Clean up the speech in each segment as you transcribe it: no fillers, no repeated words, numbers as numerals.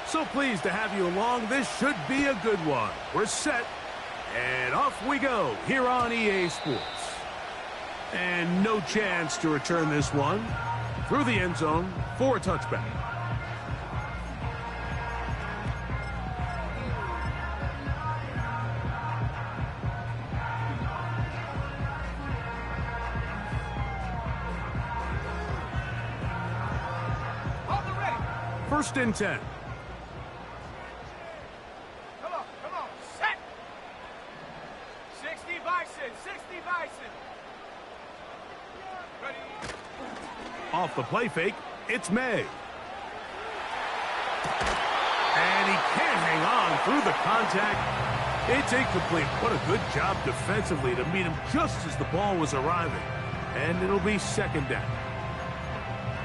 So pleased to have you along. This should be a good one. We're set, and off we go here on EA Sports. And no chance to return this one through the end zone for a touchback. First and 10. Come on, set! 60 Bison, 60 Bison! Ready? Off the play fake, it's May. And he can't hang on through the contact. It's incomplete. What a good job defensively to meet him just as the ball was arriving. And it'll be second down.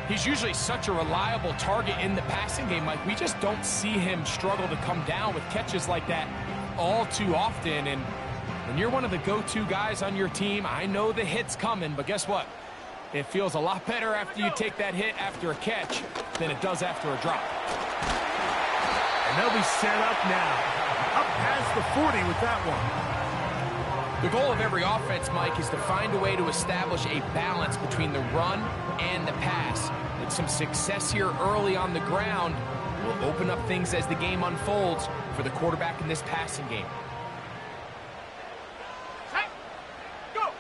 He's usually such a reliable target in the passing game, Mike. We just don't see him struggle to come down with catches like that all too often. And when you're one of the go-to guys on your team, I know the hit's coming, but guess what? It feels a lot better after you take that hit after a catch than it does after a drop. And they'll be set up now. Up past the 40 with that one. The goal of every offense, Mike, is to find a way to establish a balance between the run and the pass. And some success here early on the ground will open up things as the game unfolds for the quarterback in this passing game. Set! Go!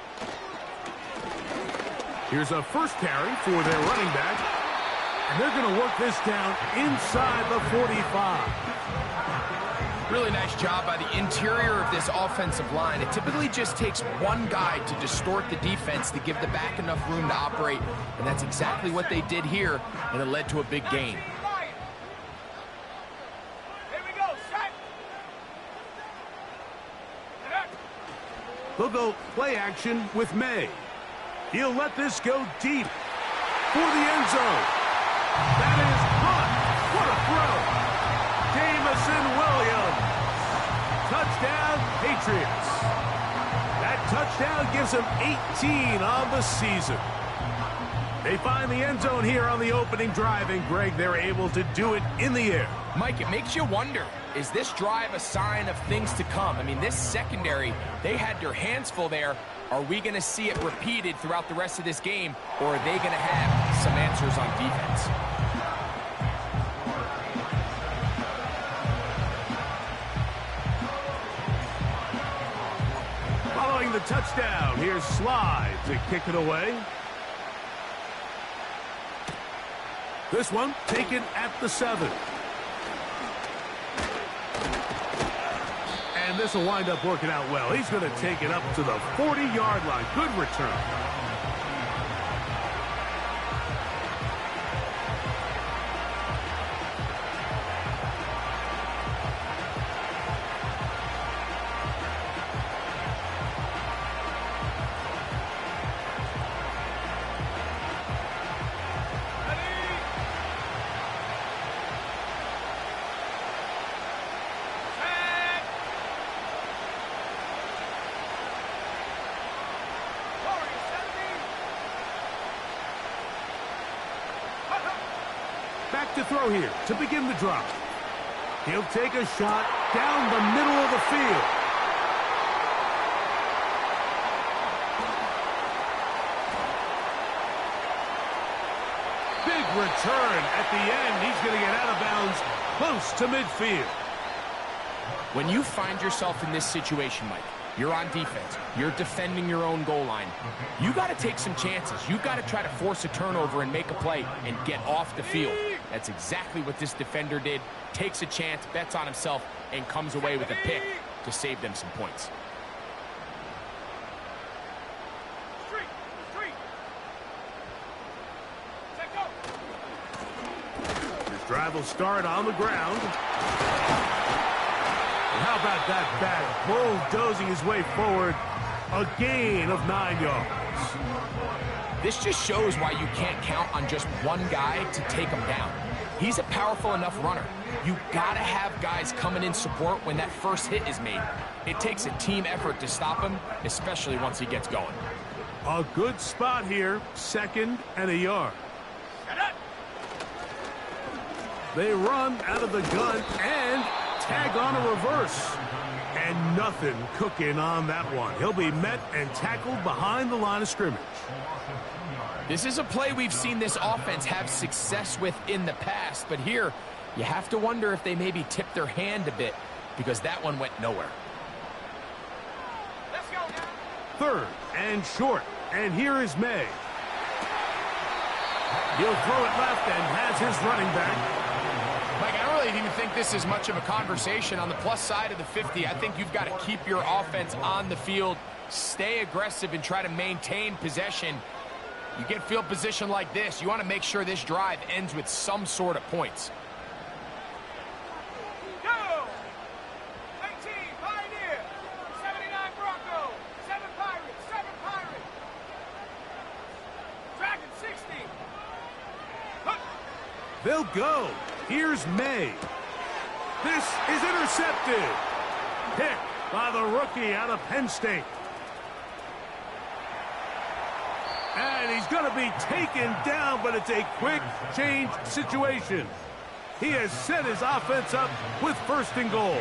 Here's a first carry for their running back. And they're going to work this down inside the 45. Really nice job by the interior of this offensive line. It typically just takes one guy to distort the defense to give the back enough room to operate, and that's exactly what they did here, and it led to a big gain. Here we go, set! They'll go play action with May. He'll let this go deep for the end zone. That is caught. What a throw. Jamison Williams. Touchdown, Patriots. That touchdown gives them 18 on the season. They find the end zone here on the opening drive, and Greg, they're able to do it in the air. Mike, it makes you wonder, is this drive a sign of things to come? I mean, this secondary, they had their hands full there. Are we going to see it repeated throughout the rest of this game, or are they going to have some answers on defense? Following the touchdown, here's Slide to kick it away. This one taken at the 7. And this will wind up working out well. He's going to take it up to the 40-yard line. Good return. Back to throw here to begin the drop. He'll take a shot down the middle of the field. Big return at the end. He's going to get out of bounds close to midfield. When you find yourself in this situation, Mike, you're on defense, you're defending your own goal line, you got to take some chances. You got to try to force a turnover and make a play and get off the field. That's exactly what this defender did. Takes a chance, bets on himself, and comes away with a pick to save them some points. This drive will start on the ground. How about that back bulldozing his way forward? A gain of 9 yards. This just shows why you can't count on just one guy to take him down. He's a powerful enough runner. You gotta have guys coming in support when that first hit is made. It takes a team effort to stop him, especially once he gets going. A good spot here, 2nd and a yard. They run out of the gun and tag on a reverse. And nothing cooking on that one. He'll be met and tackled behind the line of scrimmage. This is a play we've seen this offense have success with in the past, but here you have to wonder if they maybe tipped their hand a bit because that one went nowhere. Let's go now. Third and short, and here is May. He'll throw it left and has his running back. Mike, I don't really even think this is much of a conversation. On the plus side of the 50, I think you've got to keep your offense on the field, stay aggressive, and try to maintain possession. You get field position like this, you want to make sure this drive ends with some sort of points. Go! 19, Pioneer. 79, Bronco. 7 Pirates. 7 Pirates. Dragon, 60. Hook. They'll go. Here's May. This is intercepted. Picked by the rookie out of Penn State. And he's going to be taken down, but it's a quick change situation. He has set his offense up with first and goal.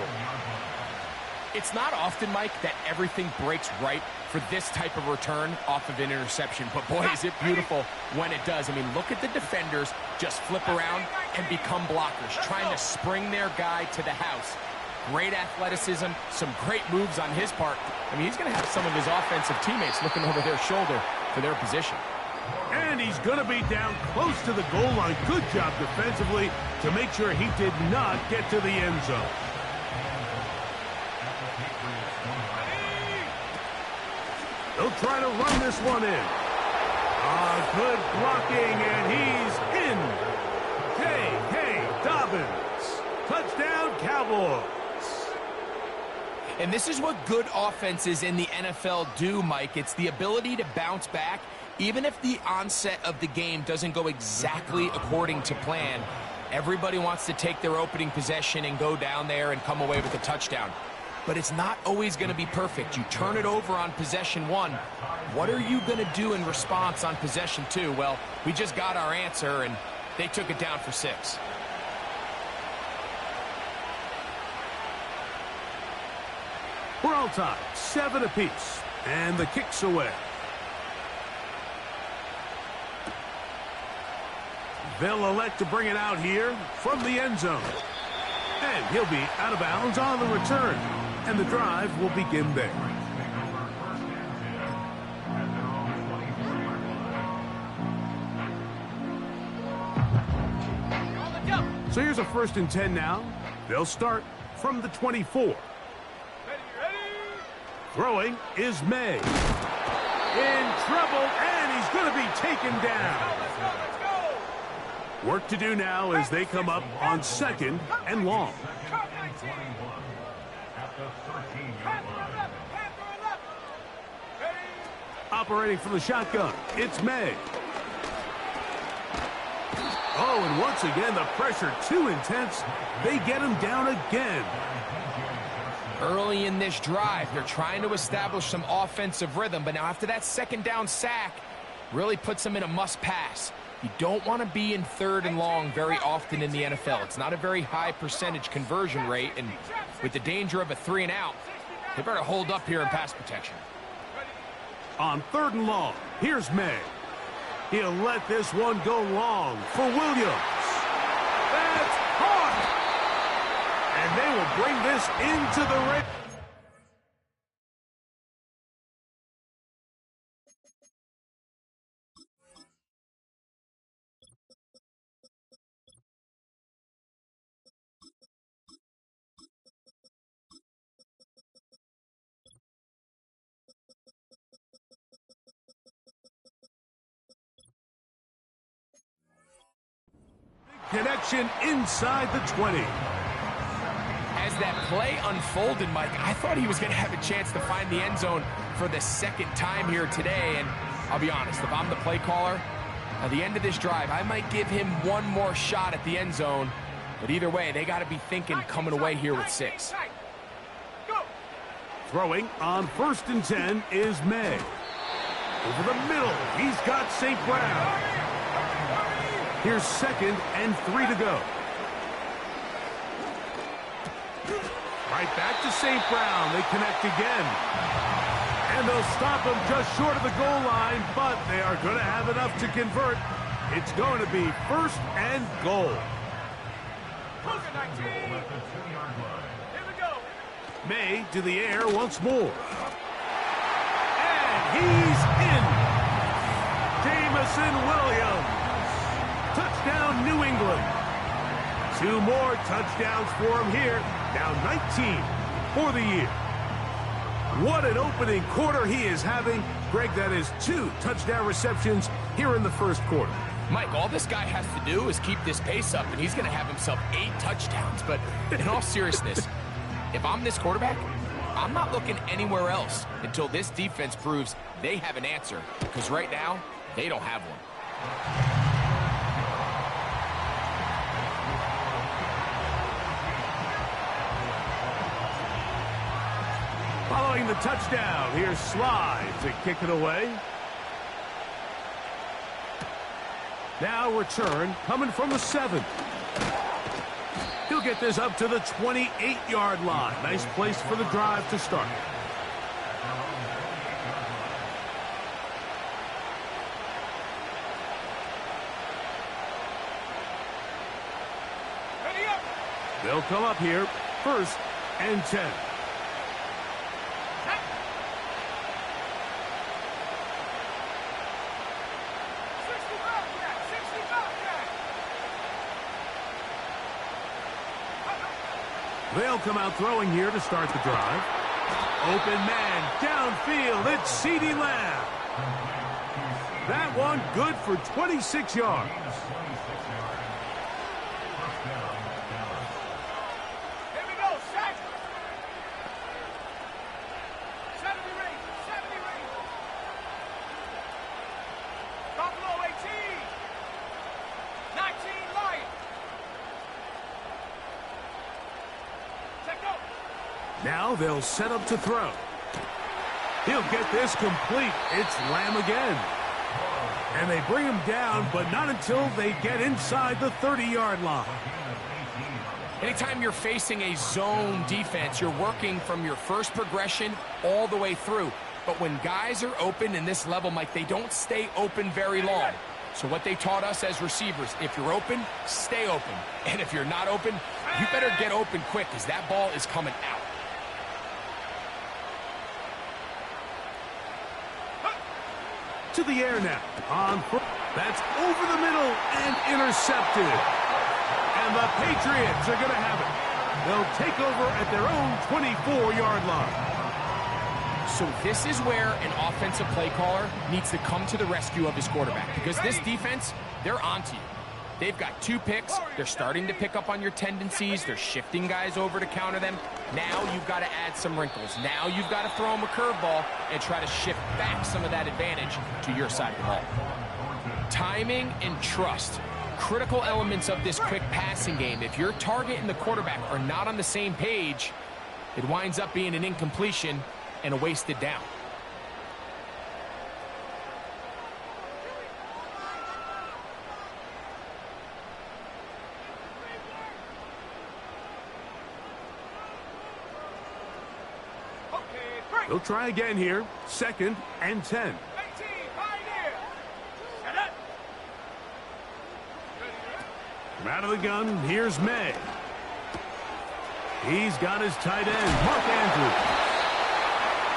It's not often, Mike, that everything breaks right for this type of return off of an interception. But, boy, is it beautiful when it does. I mean, look at the defenders just flip around and become blockers, trying to spring their guy to the house. Great athleticism, some great moves on his part. I mean, he's going to have some of his offensive teammates looking over their shoulder for their position. And he's going to be down close to the goal line. Good job defensively to make sure he did not get to the end zone. They'll try to run this one in. Good blocking, and he's in. J.K. Dobbins. Touchdown, Cowboys. And this is what good offenses in the NFL do, Mike. It's the ability to bounce back, even if the onset of the game doesn't go exactly according to plan. Everybody wants to take their opening possession and go down there and come away with a touchdown. But it's not always going to be perfect. You turn it over on possession 1. What are you going to do in response on possession 2? Well, we just got our answer, and they took it down for 6. We're all tied, 7 apiece, and the kick's away. They'll elect to bring it out here from the end zone. And he'll be out of bounds on the return, and the drive will begin there. So here's a 1st and 10 now. They'll start from the 24. Ready. Throwing is May. In trouble, and he's going to be taken down. Let's go. Work to do now as they come up on 2nd and long. Cut 19. Panther 11. Panther 11. Ready. Operating from the shotgun, it's May. Oh, and once again, the pressure too intense. They get him down again. Early in this drive, they're trying to establish some offensive rhythm, but now after that 2nd down sack, really puts them in a must-pass. You don't want to be in 3rd and long very often in the NFL. It's not a very high percentage conversion rate, and with the danger of a 3 and out, they better hold up here in pass protection. On 3rd and long, here's May. He'll let this one go long for Williams. That's caught! And they will bring this into the ring. Connection inside the 20. As that play unfolded, Mike, I thought he was going to have a chance to find the end zone for the 2nd time here today. And I'll be honest, if I'm the play caller, at the end of this drive, I might give him one more shot at the end zone. But either way, they got to be thinking coming away here with 6. Go. Throwing on 1st and 10 is May. Over the middle, he's got St. Brown. Here's 2nd and 3 to go. Right back to St. Brown. They connect again. And they'll stop him just short of the goal line, but they are going to have enough to convert. It's going to be 1st and goal. 19. Here we go. May to the air once more. And he's in. Jamison Williams. Touchdown, New England. 2 more touchdowns for him here. Now 19 for the year. What an opening quarter he is having. Greg, that is 2 touchdown receptions here in the first quarter. Mike, all this guy has to do is keep this pace up, and he's going to have himself 8 touchdowns. But in all seriousness, if I'm this quarterback, I'm not looking anywhere else until this defense proves they have an answer. Because right now, they don't have one. Following the touchdown, here's Slide to kick it away. Now return coming from the 7. He'll get this up to the 28-yard line. Nice place for the drive to start. Ready up. They'll come up here, 1st and 10. 65 back. 65 back. They'll come out throwing here to start the drive. Open man, downfield, it's CeeDee Lamb. That one good for 26 yards. Here we go. Set. 70 range. 70 range. Buffalo 18. 19 Lions. Check go. Now they'll set up to throw. He'll get this complete. It's Lamb again. And they bring him down, but not until they get inside the 30-yard line. Anytime you're facing a zone defense, you're working from your first progression all the way through. But when guys are open in this level, Mike, they don't stay open very long. So what they taught us as receivers, if you're open, stay open. And if you're not open, you better get open quick because that ball is coming out. To the air now. That's over the middle and intercepted. And the Patriots are going to have it. They'll take over at their own 24-yard line. So this is where an offensive play caller needs to come to the rescue of his quarterback. Because this defense, they're onto you. They've got 2 picks. They're starting to pick up on your tendencies. They're shifting guys over to counter them. Now you've got to add some wrinkles. Now you've got to throw them a curveball and try to shift back some of that advantage to your side of the ball. Timing and trust, critical elements of this quick passing game. If your target and the quarterback are not on the same page, it winds up being an incompletion and a wasted down. They'll try again here. 2nd and 10. 18 Pioneer. Set up. From out of the gun, here's May. He's got his tight end, Mark Andrews.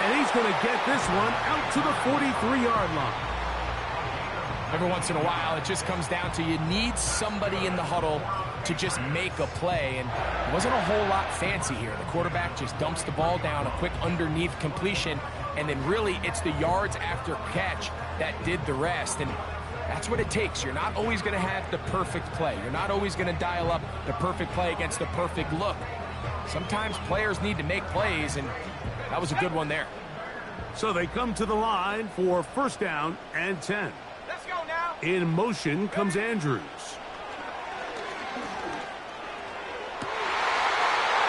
And he's going to get this one out to the 43-yard line. Every once in a while, it just comes down to you need somebody in the huddle to just make a play, and it wasn't a whole lot fancy here. The quarterback just dumps the ball down, a quick underneath completion, and then really it's the yards after catch that did the rest, and that's what it takes. You're not always going to have the perfect play. You're not always going to dial up the perfect play against the perfect look. Sometimes players need to make plays, and that was a good one there. So they come to the line for 1st down and 10. Let's go now. In motion comes Andrews.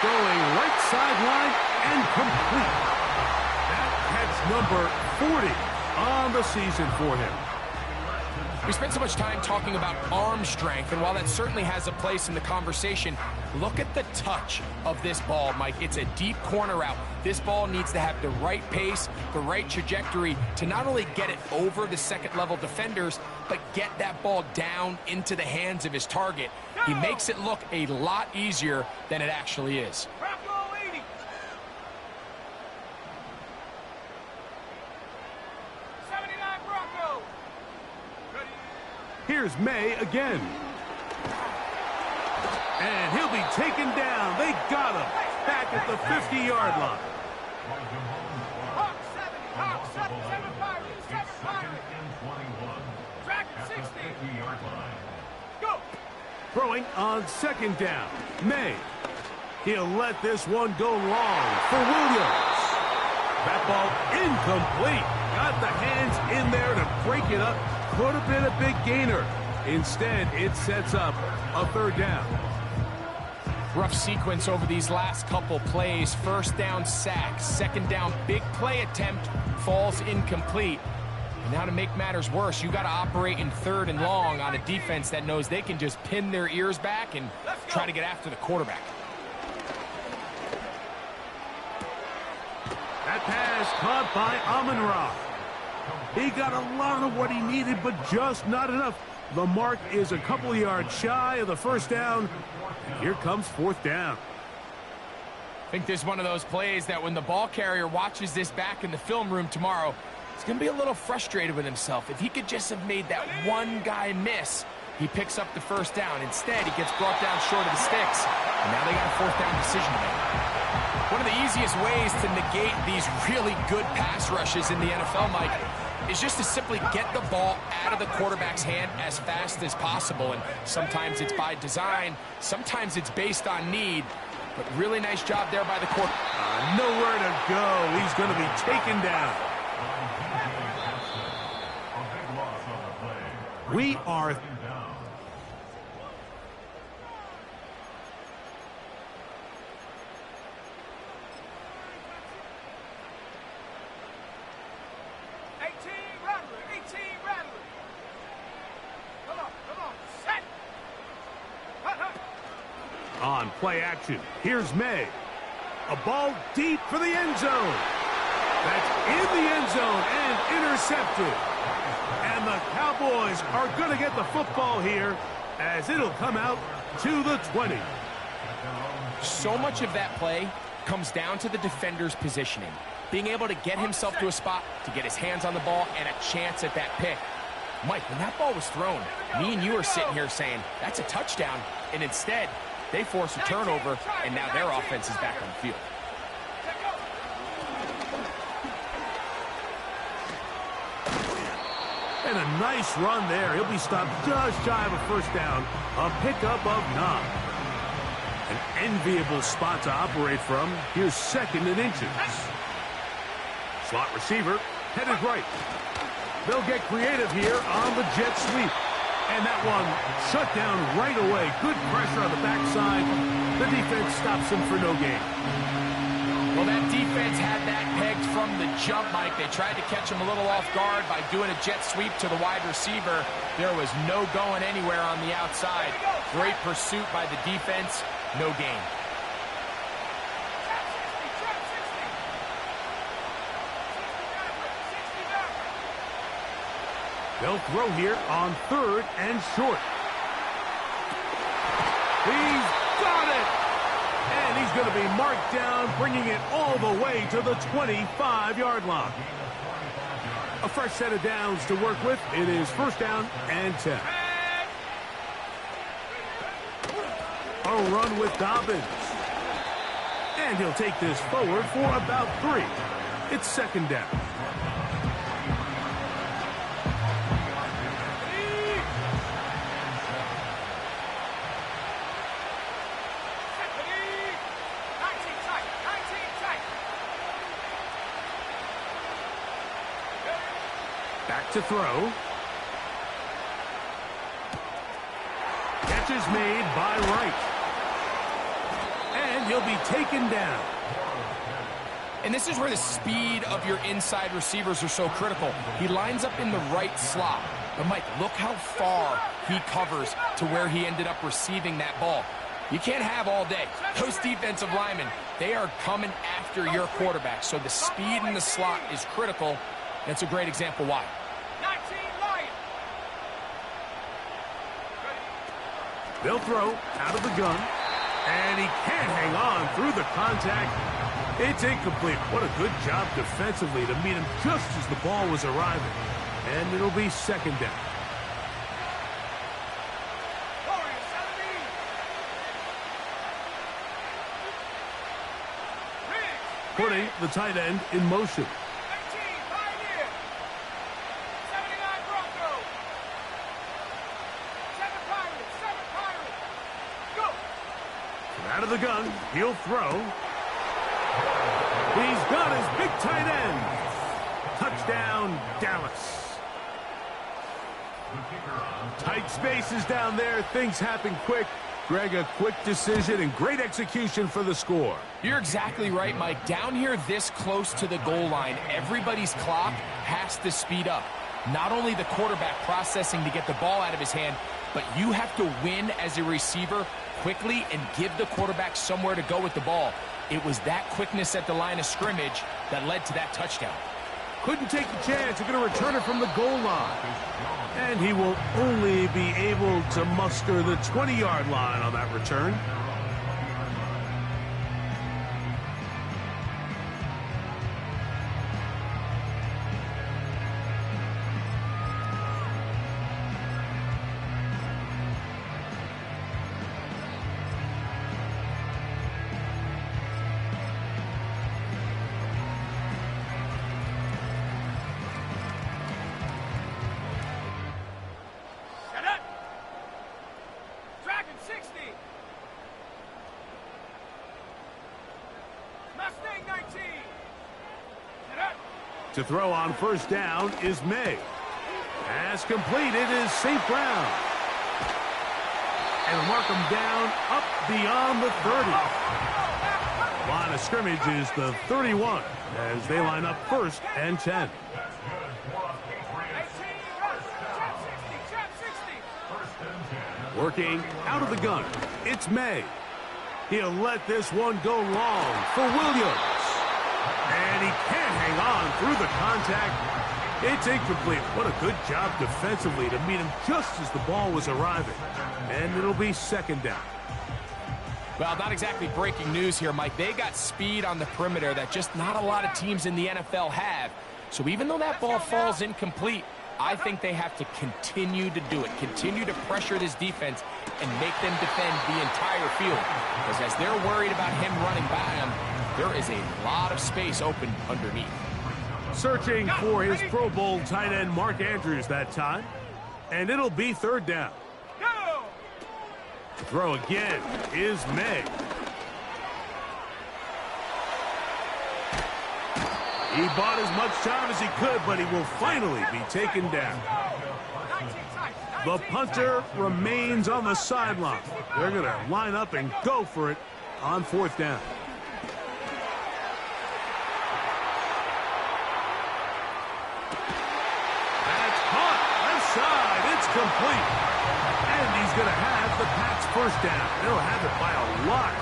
Going right sideline and complete. That catch number 40 on the season for him. We spent so much time talking about arm strength, and while that certainly has a place in the conversation, look at the touch of this ball, Mike. It's a deep corner route. This ball needs to have the right pace, the right trajectory to not only get it over the second-level defenders, but get that ball down into the hands of his target. He makes it look a lot easier than it actually is. Bronco 80. 79 Bronco. Ready. Here's May again. And he'll be taken down. They got him back at the 50-yard line. Hawk 70. Hawk 7. 7 Pirates. 7 Pirates. Dragon 60. Go. Throwing on second down. May. He'll let this one go long for Williams. That ball incomplete. Got the hands in there to break it up. Could have been a big gainer. Instead, it sets up a third down. Rough sequence over these last couple plays. First down sack, second down big play attempt, falls incomplete. And now to make matters worse, you got to operate in third and long on a defense that knows they can just pin their ears back and try to get after the quarterback. That pass caught by Amon-Ra. He got a lot of what he needed, but just not enough. The mark is a couple of yards shy of the first down. And here comes fourth down. I think this is one of those plays that when the ball carrier watches this back in the film room tomorrow, he's going to be a little frustrated with himself. If he could just have made that one guy miss, he picks up the first down. Instead, he gets brought down short of the sticks, and now they got a fourth down decision to make. One of the easiest ways to negate these really good pass rushes in the NFL, Mike, is just to simply get the ball out of the quarterback's hand as fast as possible. And sometimes it's by design, sometimes it's based on need. But really nice job there by the quarterback. Nowhere to go. He's going to be taken down. We are... On play action, here's May. A ball deep for the end zone. That's in the end zone and intercepted. And the Cowboys are going to get the football here as it'll come out to the 20. So much of that play comes down to the defender's positioning. Being able to get himself to a spot, to get his hands on the ball, and a chance at that pick. Mike, when that ball was thrown, me and you are sitting here saying, that's a touchdown. And instead, they force a turnover, and now their offense is back on the field. And a nice run there. He'll be stopped just shy of a first down. A pickup of 9. An enviable spot to operate from. Here's second and inches. Slot receiver headed right. They'll get creative here on the jet sweep. And that one shut down right away. Good pressure on the backside. The defense stops him for no gain. Well, that defense had that pegged from the jump, Mike. They tried to catch him a little off guard by doing a jet sweep to the wide receiver. There was no going anywhere on the outside. Great pursuit by the defense. No gain. They'll throw here on third and short. He's got it! And he's going to be marked down, bringing it all the way to the 25-yard line. A fresh set of downs to work with. It is first down and 10. A run with Dobbins. And he'll take this forward for about 3. It's second down. Back to throw. Catch is made by Wright. And he'll be taken down. And this is where the speed of your inside receivers are so critical. He lines up in the right slot. But, Mike, look how far he covers to where he ended up receiving that ball. You can't have all day. Those defensive linemen, they are coming after your quarterback. So the speed in the slot is critical. That's a great example why. 19 Lions. They'll throw out of the gun. And he can't hang on through the contact. It's incomplete. What a good job defensively to meet him just as the ball was arriving. And it'll be second down. Putting the tight end in motion. 19 Pioneer. 79 Bronco. 7 Pirates. 7 Pirates. Go. Out of the gun, he'll throw. He's got his big tight end. Touchdown, Dallas. Tight spaces down there. Things happen quick. Greg, a quick decision and great execution for the score. You're exactly right, Mike. Down here this close to the goal line, everybody's clock has to speed up. Not only the quarterback processing to get the ball out of his hand, but you have to win as a receiver quickly and give the quarterback somewhere to go with the ball. It was that quickness at the line of scrimmage that led to that touchdown. Couldn't take the chance. They're going to return it from the goal line. And he will only be able to muster the 20-yard line on that return. To throw on first down is May. Pass completed is St. Brown. And mark him down up beyond the 30. Line of scrimmage is the 31 as they line up first and 10. Working out of the gun, it's May. He'll let this one go long for Williams. And he can't hang on through the contact. It's incomplete. What a good job defensively to meet him just as the ball was arriving. And it'll be second down. Well, not exactly breaking news here, Mike. They got speed on the perimeter that just not a lot of teams in the NFL have. So even though that ball falls incomplete, I think they have to continue to do it. Continue to pressure this defense and make them defend the entire field. Because as they're worried about him running by them, there is a lot of space open underneath. Searching for his Pro Bowl tight end Mark Andrews that time. And it'll be third down. Throw again is May. He bought as much time as he could, but he will finally be taken down. The punter remains on the sideline. They're going to line up and go for it on fourth down. That's caught. Left side. It's complete. And he's going to have the Pats first down. They'll have it by a lot.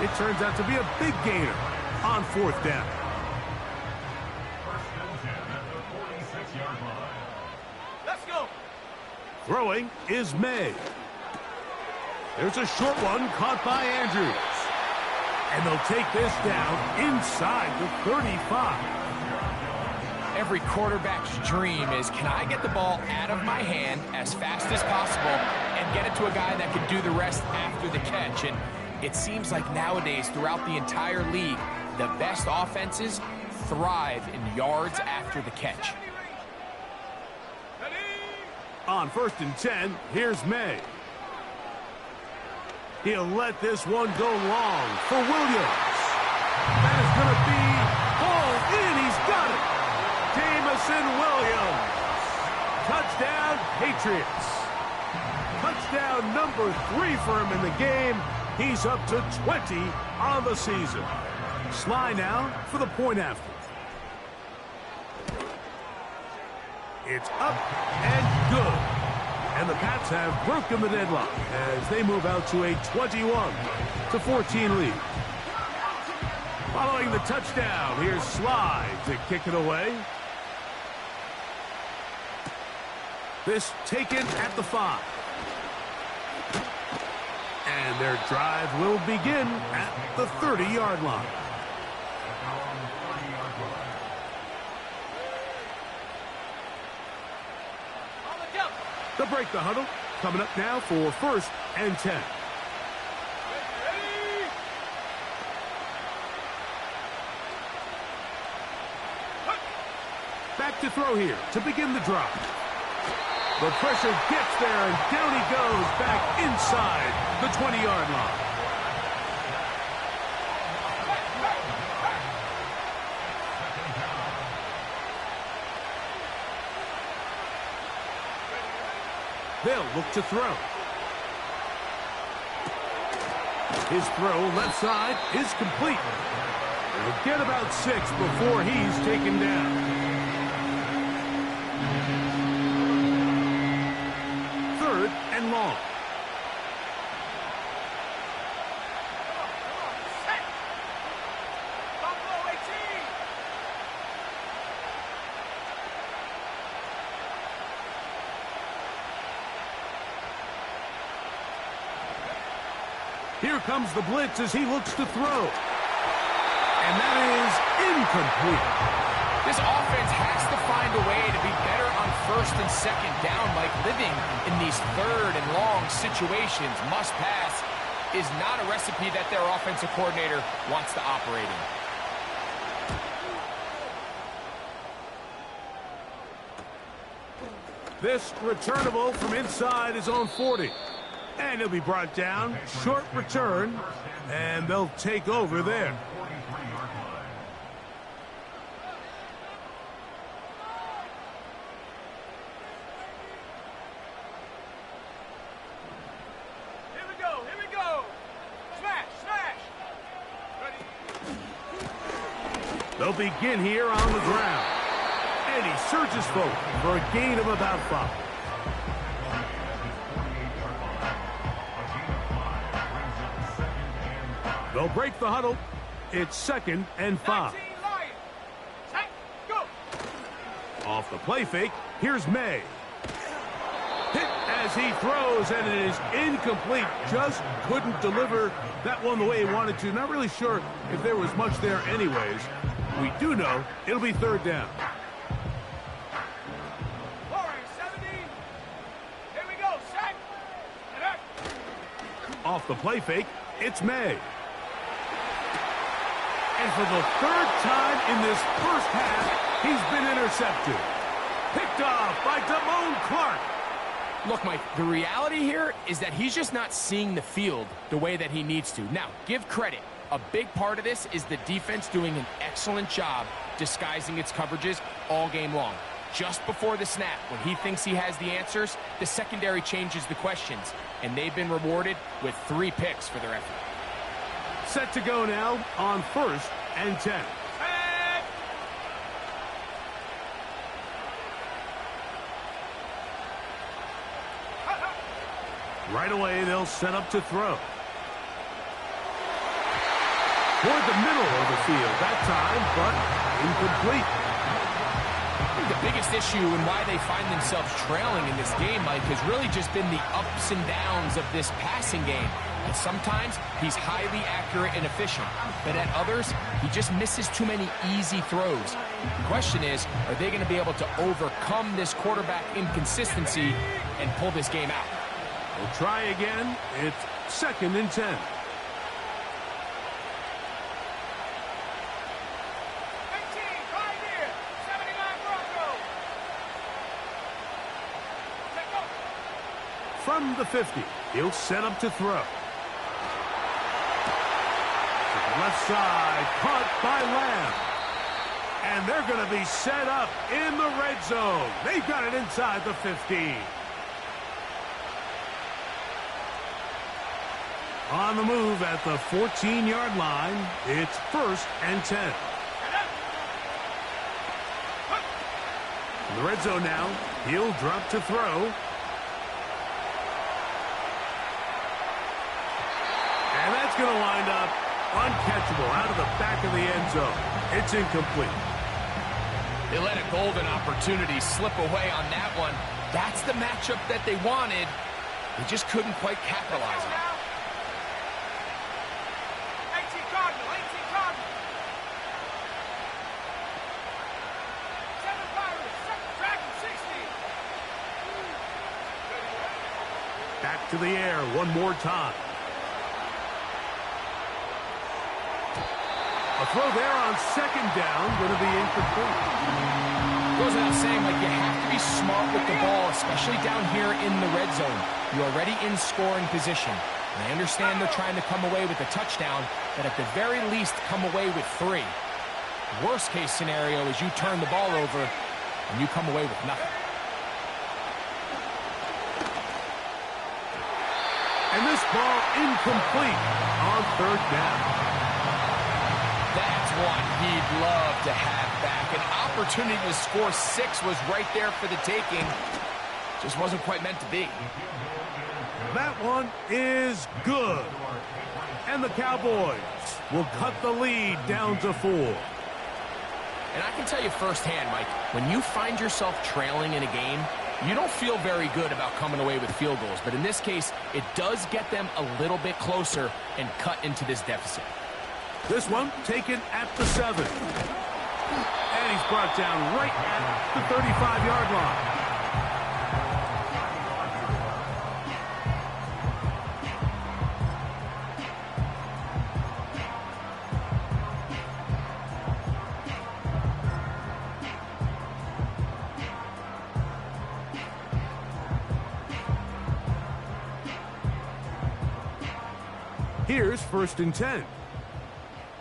It turns out to be a big gainer on fourth down. Let's go. Throwing is May. There's a short one caught by Andrews. And they'll take this down inside the 35. Every quarterback's dream is, can I get the ball out of my hand as fast as possible and get it to a guy that can do the rest after the catch? And it seems like nowadays, throughout the entire league, the best offenses thrive in yards after the catch. On first and 10, here's May. He'll let this one go long for Williams. That is going to be hauled in. He's got it. Jamison Williams. Touchdown, Patriots. Touchdown number 3 for him in the game. He's up to 20 on the season. Sly now for the point after. It's up and good. And the Pats have broken the deadlock as they move out to a 21-14 lead. Following the touchdown, here's Slide to kick it away. This taken at the 5. And their drive will begin at the 30-yard line. They'll break the huddle. Coming up now for 1st and 10. Back to throw here to begin the drive. The pressure gets there, and down he goes back inside the 20-yard line. They'll look to throw. His throw left side is complete. He'll get about 6 before he's taken down. 3rd and long. Here comes the blitz as he looks to throw. And that is incomplete. This offense has to find a way to be better on 1st and 2nd down, like living in these 3rd and long situations. Must pass is not a recipe that their offensive coordinator wants to operate in. This returnable from inside his own 40. And he'll be brought down. Short return. And they'll take over there. Here we go. Here we go. Smash, smash. Ready. They'll begin here on the ground. And he surges forward for a gain of about 5. They'll break the huddle. It's 2nd and 5. Off the play fake, here's May. Hit as he throws, and it is incomplete. Just couldn't deliver that one the way he wanted to. Not really sure if there was much there anyways. We do know it'll be 3rd down. Here we go, set. Off the play fake, it's May. And for the 3rd time in this first half, he's been intercepted. Picked off by Damone Clark. Look, Mike, the reality here is that he's just not seeing the field the way that he needs to. Now, give credit. A big part of this is the defense doing an excellent job disguising its coverages all game long. Just before the snap, when he thinks he has the answers, the secondary changes the questions, and they've been rewarded with 3 picks for their effort. Set to go now on 1st and 10. Right away, they'll set up to throw. Toward the middle of the field that time, but incomplete. I think the biggest issue and why they find themselves trailing in this game, Mike, has really just been the ups and downs of this passing game. And sometimes he's highly accurate and efficient, but at others, he just misses too many easy throws. The question is, are they going to be able to overcome this quarterback inconsistency and pull this game out? We'll try again. It's 2nd and 10. From the 50, he'll set up to throw. To the left side, caught by Lamb. And they're going to be set up in the red zone. They've got it inside the 15. On the move at the 14-yard line, it's 1st and 10. the red zone now. He'll drop to throw. And that's going to wind up uncatchable out of the back of the end zone. It's incomplete. They let a golden opportunity slip away on that one. That's the matchup that they wanted. They just couldn't quite capitalize on it. 18 Cardinal, 18 Cardinal. 7 Pirates, 7 Dragon, 60. Back to the air one more time. A throw there on second down, going to be incomplete. Goes without saying, like, you have to be smart with the ball, especially down here in the red zone. You're already in scoring position. And I understand they're trying to come away with a touchdown, but at the very least, come away with 3. Worst case scenario is you turn the ball over and you come away with nothing. And this ball incomplete on third down. That's one he'd love to have back. An opportunity to score 6 was right there for the taking. Just wasn't quite meant to be. That one is good. And the Cowboys will cut the lead down to 4. And I can tell you firsthand, Mike, when you find yourself trailing in a game, you don't feel very good about coming away with field goals. But in this case, it does get them a little bit closer and cut into this deficit. This one taken at the 7. And he's brought down right at the 35-yard line. Here's 1st and 10.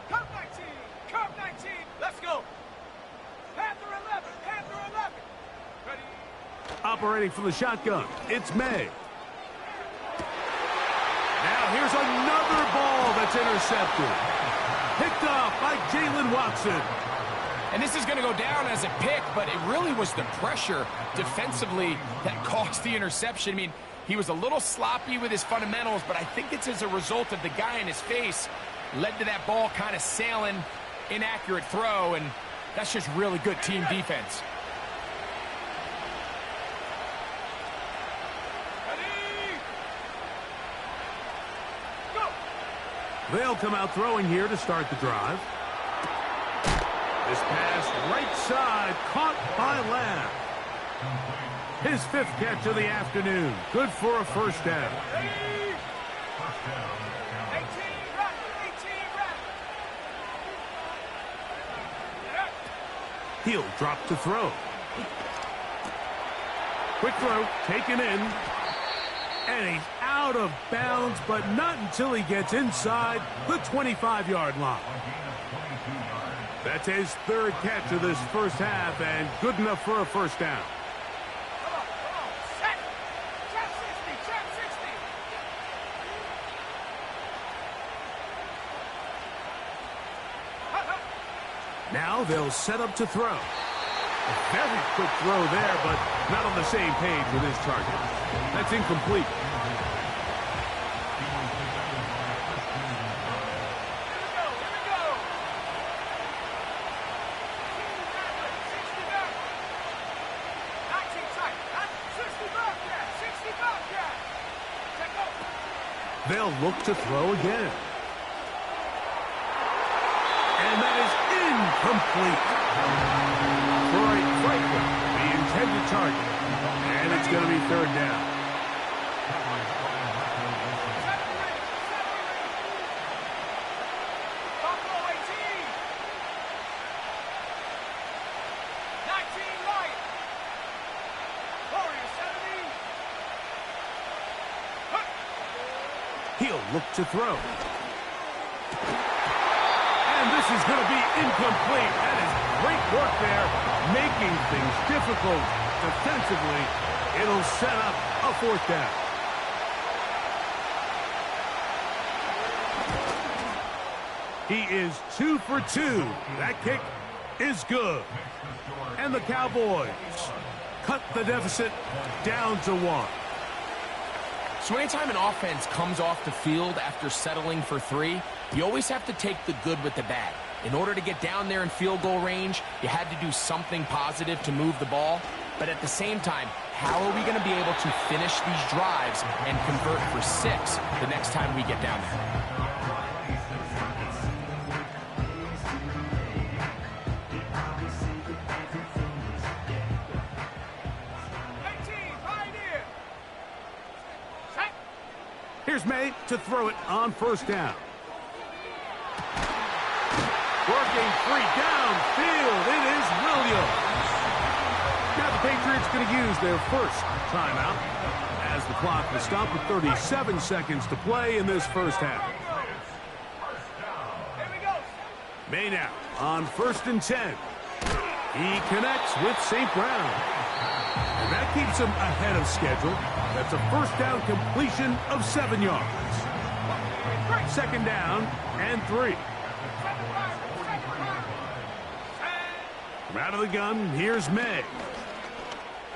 Cup 19, Cup 19, let's go. Panther 11, Panther 11. Ready? Operating from the shotgun, it's May. Now here's another ball that's intercepted. Picked off by Jalen Watson. And this is going to go down as a pick, but it really was the pressure defensively that caused the interception. I mean, he was a little sloppy with his fundamentals, but I think it's as a result of the guy in his face led to that ball kind of sailing, inaccurate throw, and that's just really good team defense. Ready? Go. They'll come out throwing here to start the drive. This pass right side, caught by Lamb. His 5th catch of the afternoon. Good for a first down. Ready? 18 run, 18 run. He'll drop to throw. Quick throw, taken in. And he's out of bounds, but not until he gets inside the 25-yard line. That's his 3rd catch of this first half, and good enough for a first down. Come on, set. Trap 60, trap 60. Now they'll set up to throw. A very quick throw there, but not on the same page with his target. That's incomplete. They'll look to throw again. And that is incomplete. Troy Franklin, the intended target. And it's going to be 3rd down. Buffalo 18. 19 right. Warrior 70. He'll look to throw. And this is going to be incomplete. That is great work there, making things difficult defensively. It'll set up a 4th down. He is 2 for 2. That kick is good. And the Cowboys cut the deficit down to 1. So anytime an offense comes off the field after settling for 3, you always have to take the good with the bad. In order to get down there in field goal range, you had to do something positive to move the ball. But at the same time, how are we going to be able to finish these drives and convert for 6 the next time we get down there? Here's May to throw it on first down. Working free downfield. It is Williams. Now the Patriots going to use their first timeout as the clock will stop with 37 seconds to play in this first half. May now on 1st and 10. He connects with St. Brown. And that keeps him ahead of schedule. That's a first down completion of 7 yards. Second down and 3. From out of the gun, here's May.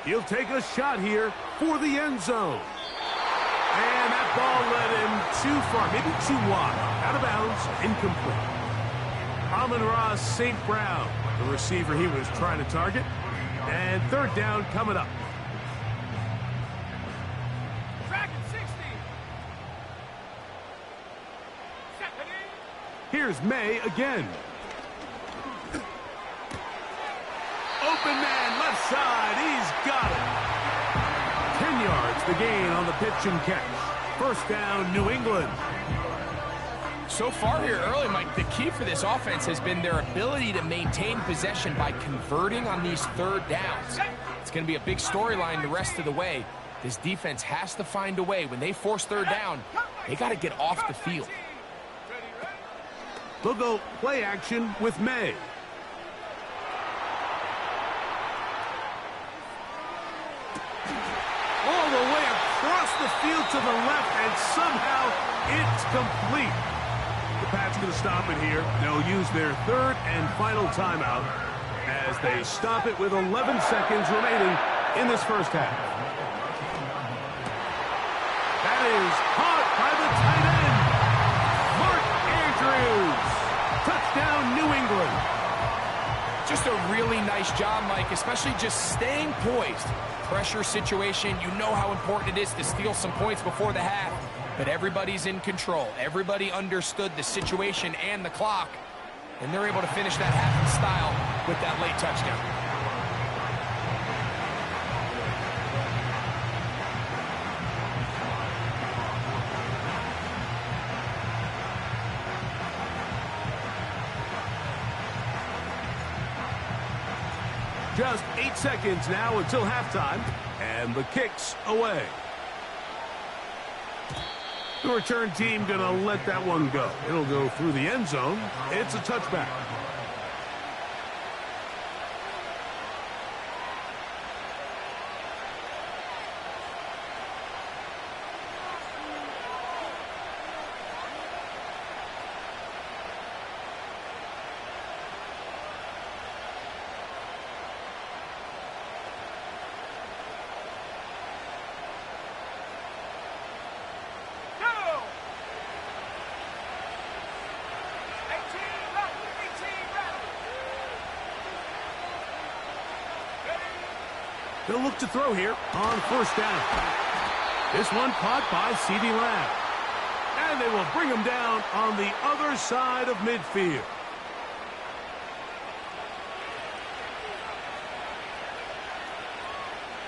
He'll take a shot here for the end zone. And that ball led him too far, maybe too wide. Out of bounds, incomplete. Amon-Ra St. Brown, the receiver he was trying to target. And third down coming up. Here's May again. Open man, left side. He's got it. 10 yards the gain on the pitch and catch. First down, New England. So far here early, Mike, the key for this offense has been their ability to maintain possession by converting on these third downs. It's going to be a big storyline the rest of the way. This defense has to find a way. When they force third down, they got to get off the field. They'll go play action with May. All the way across the field to the left, and somehow it's complete. The Pats going to stop it here. They'll use their third and final timeout as they stop it with 11 seconds remaining in this first half. That is caught by the tight end, Mark Andrews. Touchdown, New England. Just a really nice job, Mike, especially just staying poised. Pressure situation, you know how important it is to steal some points before the half, but everybody's in control. Everybody understood the situation and the clock, and they're able to finish that half in style with that late touchdown. Just 8 seconds now until halftime, and the kick's away. The return team going to let that one go. It'll go through the end zone. It's a touchback. They'll look to throw here on first down. This one caught by CeeDee Lamb. And they will bring him down on the other side of midfield.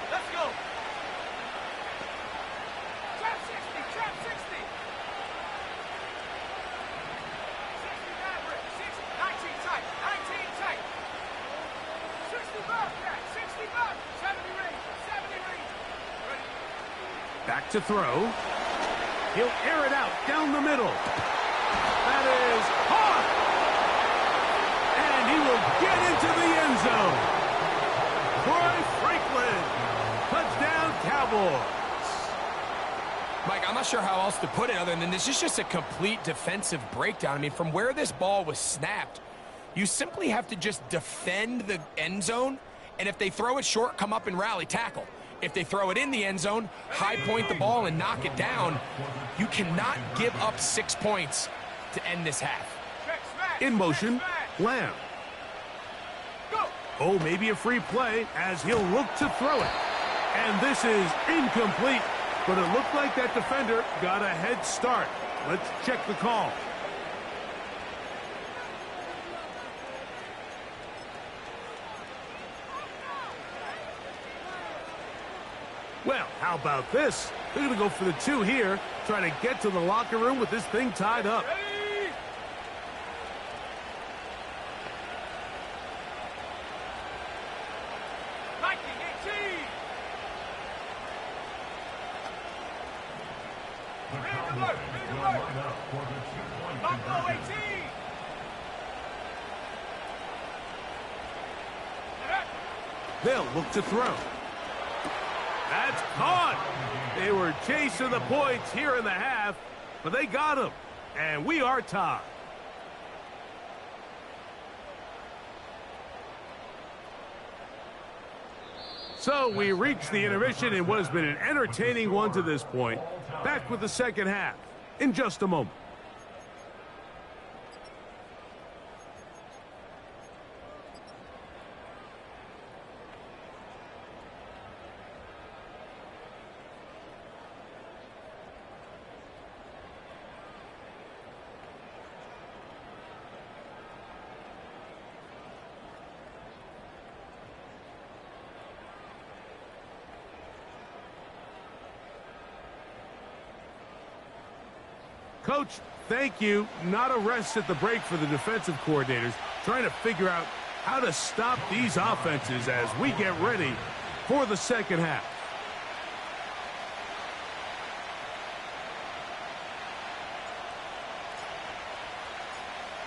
Let's go. Trap 60, trap 60. 60 average, 19 tight, 19 tight. 60 buck, 60 buck. 70 range, 70 range. Ready. Back to throw. He'll air it out down the middle. That is caught. And he will get into the end zone. Troy Franklin. Touchdown, Cowboys. Mike, I'm not sure how else to put it other than this is just a complete defensive breakdown. I mean, from where this ball was snapped, you simply have to just defend the end zone And if they throw it short, come up and rally tackle. If they throw it in the end zone, high point the ball and knock it down. You cannot give up 6 points to end this half. In motion, Lamb. Oh, maybe a free play as he'll look to throw it. And this is incomplete, but it looked like that defender got a head start. Let's check the call. Well, how about this? They're going to go for the 2 here, trying to get to the locker room with this thing tied up. They'll look to throw. That's caught. They were chasing the points here in the half, but they got them. And we are tied. So we reach the intermission in what has been an entertaining one to this point. Back with the second half in just a moment. Coach, thank you. Not a rest at the break for the defensive coordinators, trying to figure out how to stop these offenses as we get ready for the second half.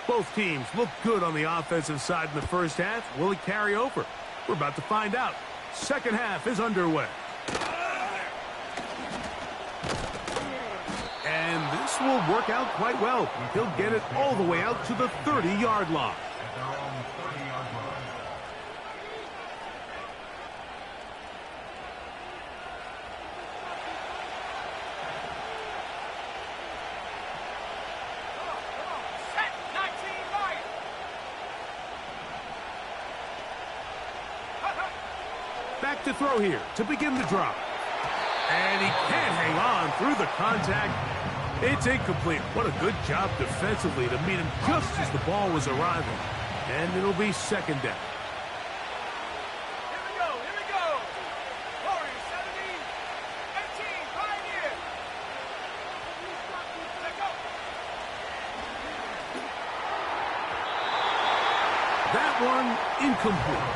Both teams look good on the offensive side in the first half. Will it carry over? We're about to find out. Second half is underway. And this will work out quite well. He'll get it all the way out to the 30-yard line. Back to throw here to begin the drop. And he can't hang on through the contact. It's incomplete. What a good job defensively to meet him just as the ball was arriving. And it'll be second down. Here we go, here we go. Warriors 17, 18, Pioneer. Let go. That one incomplete.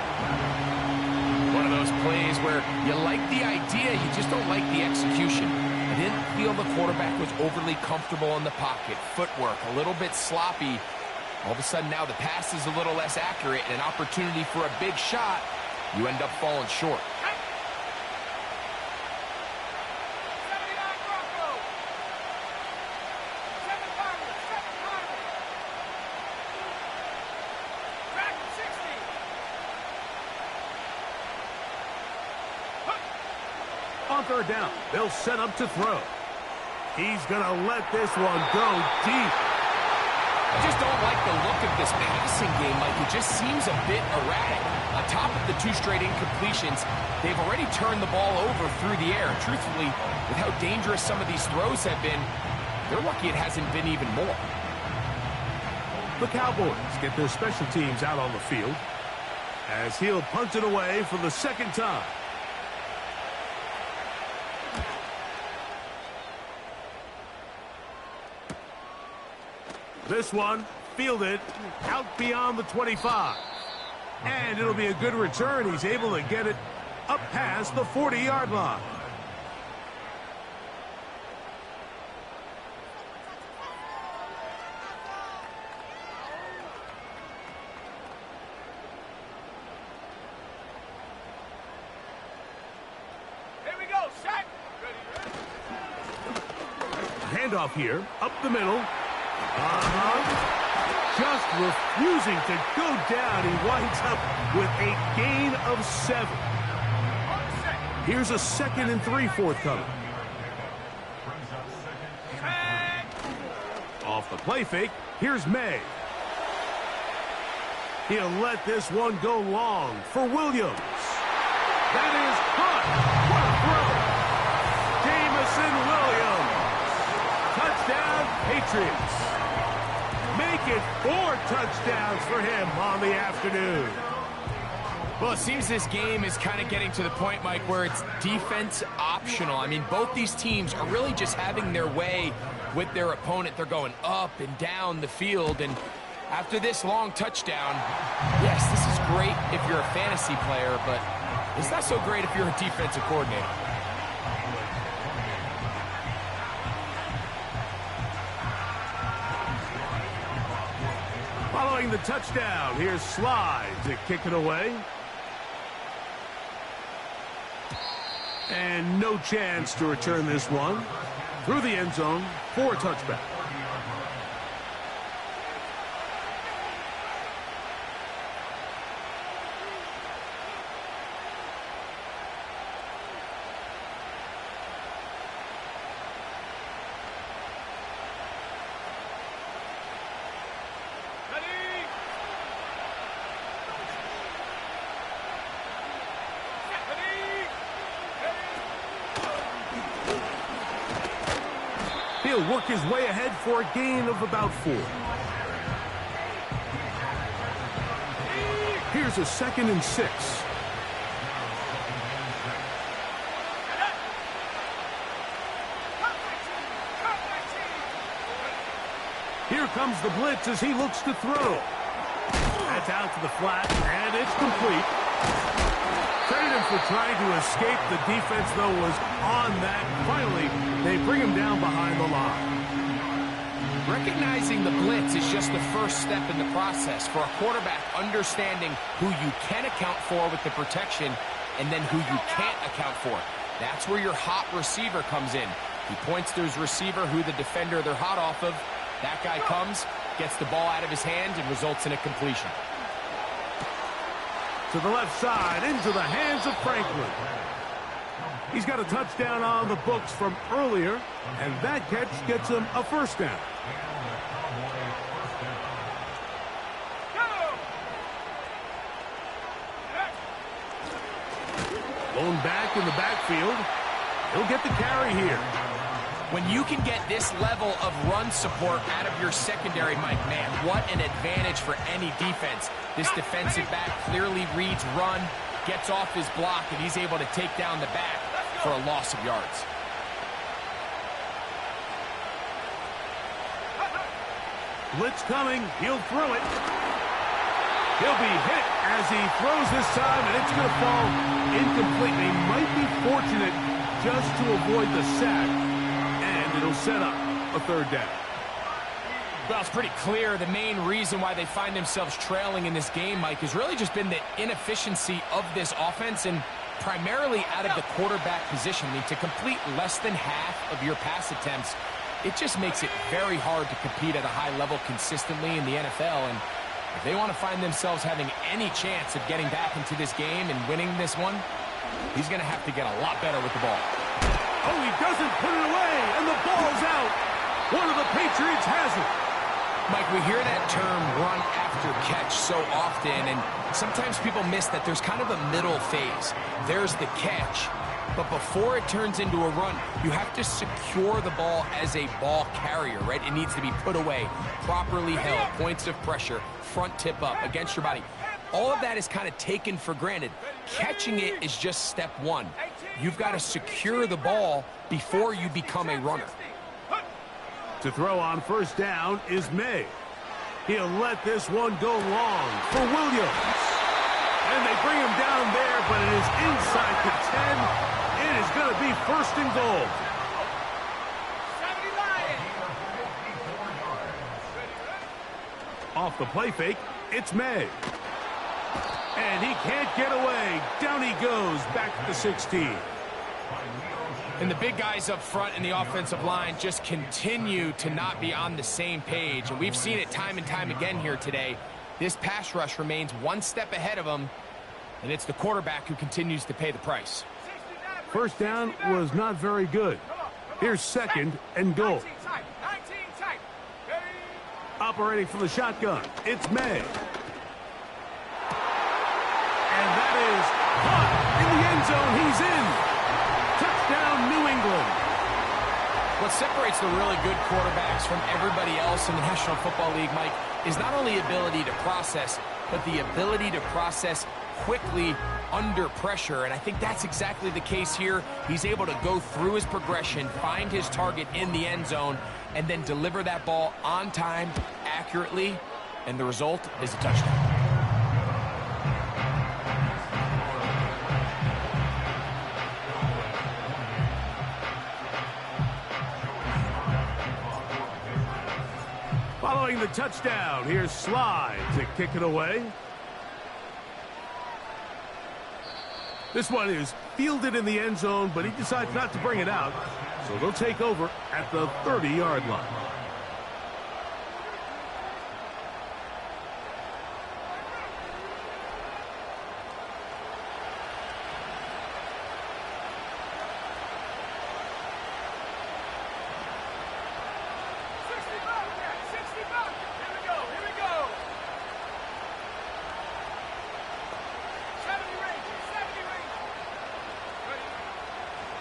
One of those plays where you like the idea, you just don't like the execution. I didn't feel the quarterback was overly comfortable in the pocket. Footwork a little bit sloppy. All of a sudden now the pass is a little less accurate and an opportunity for a big shot. You end up falling short. 79 Broncos. 7 Pirates, 7 Pirates. Back to 60. On third down, they'll set up to throw. He's going to let this one go deep. I just don't like the look of this passing game, Mike. It just seems a bit erratic. On top of the 2 straight incompletions, they've already turned the ball over through the air. Truthfully, with how dangerous some of these throws have been, they're lucky it hasn't been even more. The Cowboys get their special teams out on the field as he'll punt it away for the second time. This one fielded out beyond the 25. And it'll be a good return. He's able to get it up past the 40-yard line. Here we go, set. Ready. Handoff here, up the middle. Just just refusing to go down. He winds up with a gain of 7. Here's a 2nd and 3 forthcoming. Off the play fake, here's May. He'll let this one go long for Williams. That is caught. What a throw. Jamison Williams. Touchdown, Patriots. Make it 4 touchdowns for him on the afternoon. Well, it seems this game is kind of getting to the point, Mike, where it's defense optional. I mean, both these teams are really just having their way with their opponent. They're going up and down the field, and after this long touchdown, yes, this is great if you're a fantasy player, but it's not so great if you're a defensive coordinator. Following the touchdown, here's Slide to kick it away. And no chance to return this one through the end zone for a touchback. He'll work his way ahead for a gain of about 4. Here's a 2nd and 6. Here comes the blitz as he looks to throw. That's out to the flat, and it's complete. Credit him for trying to escape. The defense, though, was on that. Finally, they bring him down behind the line. Recognizing the blitz is just the first step in the process for a quarterback, understanding who you can account for with the protection and then who you can't account for. That's where your hot receiver comes in. He points to his receiver, who the defender they're hot off of. That guy comes, gets the ball out of his hand, and results in a completion. To the left side, into the hands of Franklin. He's got a touchdown on the books from earlier, and that catch gets him a first down. Blown back in the backfield. He'll get the carry here. When you can get this level of run support out of your secondary, Mike, man, what an advantage for any defense. This defensive back clearly reads run, gets off his block, and he's able to take down the back for a loss of yards. Blitz coming. He'll throw it. He'll be hit as he throws this time, and it's going to fall incomplete. They might be fortunate just to avoid the sack, and it'll set up a third down. Well, it's pretty clear the main reason why they find themselves trailing in this game, Mike, has really just been the inefficiency of this offense and primarily out of the quarterback position. I mean, to complete less than half of your pass attempts, it just makes it very hard to compete at a high level consistently in the NFL. And if they want to find themselves having any chance of getting back into this game and winning this one, he's going to have to get a lot better with the ball. Oh, he doesn't put it away, and the ball's out. One of the Patriots has it. Mike, we hear that term run after catch so often, and sometimes people miss that there's kind of a middle phase. There's the catch, but before it turns into a run, you have to secure the ball as a ball carrier, right? It needs to be put away, properly held, points of pressure, front tip up against your body. All of that is kind of taken for granted. Catching it is just step one. You've got to secure the ball before you become a runner. To throw on first down is May. He'll let this one go long for Williams. And they bring him down there, but it is inside the 10. It is going to be first and goal. Off the play fake, it's May. And he can't get away. Down he goes, back to the 16. And the big guys up front in the offensive line just continue to not be on the same page. And we've seen it time and time again here today. This pass rush remains one step ahead of them, and it's the quarterback who continues to pay the price. First down was not very good. Here's second and goal. Operating from the shotgun, it's May. And that is caught in the end zone. He's in. Touchdown, New England. What separates the really good quarterbacks from everybody else in the National Football League, Mike, is not only ability to process, but the ability to process quickly under pressure. And I think that's exactly the case here. He's able to go through his progression, find his target in the end zone, and then deliver that ball on time, accurately, and the result is a touchdown. Following the touchdown, here's Slide to kick it away. This one is fielded in the end zone, but he decides not to bring it out. So they'll take over at the 30-yard line.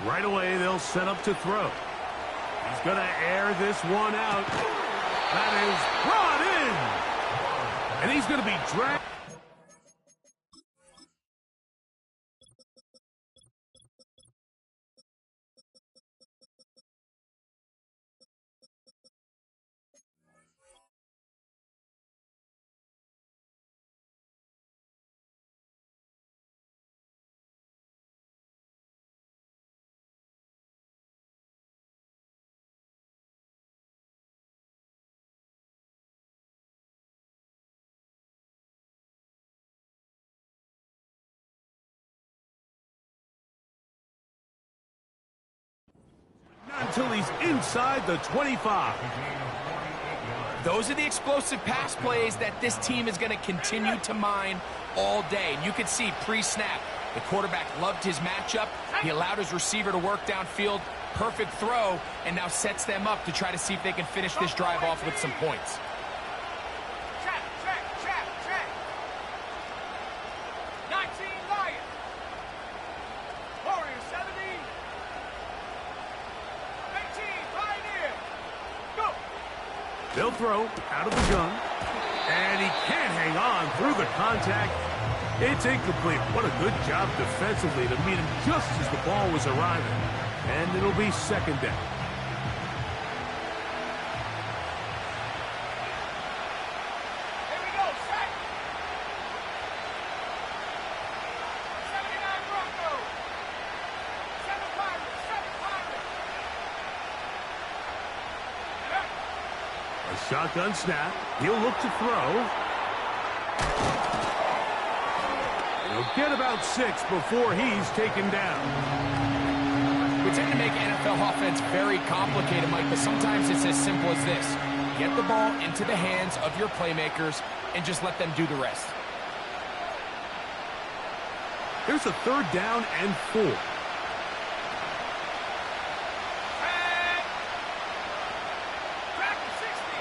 Right away, they'll set up to throw. He's going to air this one out. That is brought in. And he's going to be dragged. Until he's inside the 25. Those are the explosive pass plays that this team is going to continue to mine all day. And you can see pre-snap, the quarterback loved his matchup. He allowed his receiver to work downfield. Perfect throw, and now sets them up to try to see if they can finish this drive off with some points. Check. 19 Lions. Warriors 17. 18 Pioneer. Go. They'll throw out of the gun. And he can't hang on through the contact. It's incomplete. What a good job defensively to meet him just as the ball was arriving. And it'll be second down. Here we go, set. 79 Broncos. 7 Pirates. A shotgun snap. He'll look to throw. He'll get about 6 before he's taken down. We tend to make NFL offense very complicated, Mike, but sometimes it's as simple as this. Get the ball into the hands of your playmakers and just let them do the rest. Here's a third down and 4. Back to 60.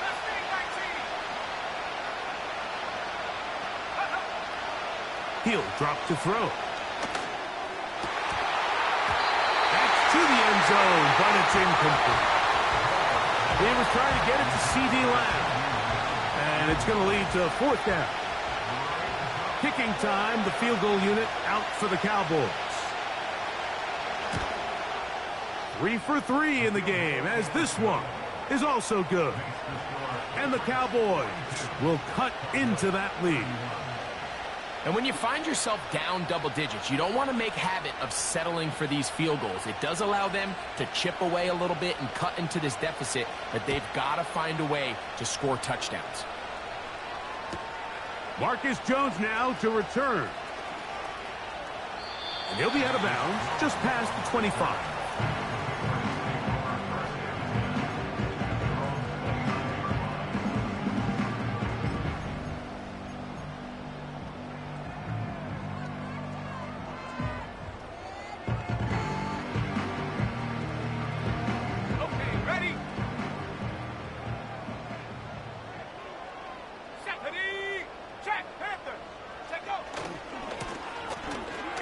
Let's take 19. He'll drop to throw. To the end zone, but it's incomplete. He was trying to get it to C.D. Lamb. And it's going to lead to 4th down. Kicking time, the field goal unit out for the Cowboys. 3 for 3 in the game, as this one is also good. And the Cowboys will cut into that lead. And when you find yourself down double digits, you don't want to make habit of settling for these field goals. It does allow them to chip away a little bit and cut into this deficit, but they've got to find a way to score touchdowns. Marcus Jones now to return. And he'll be out of bounds just past the 25.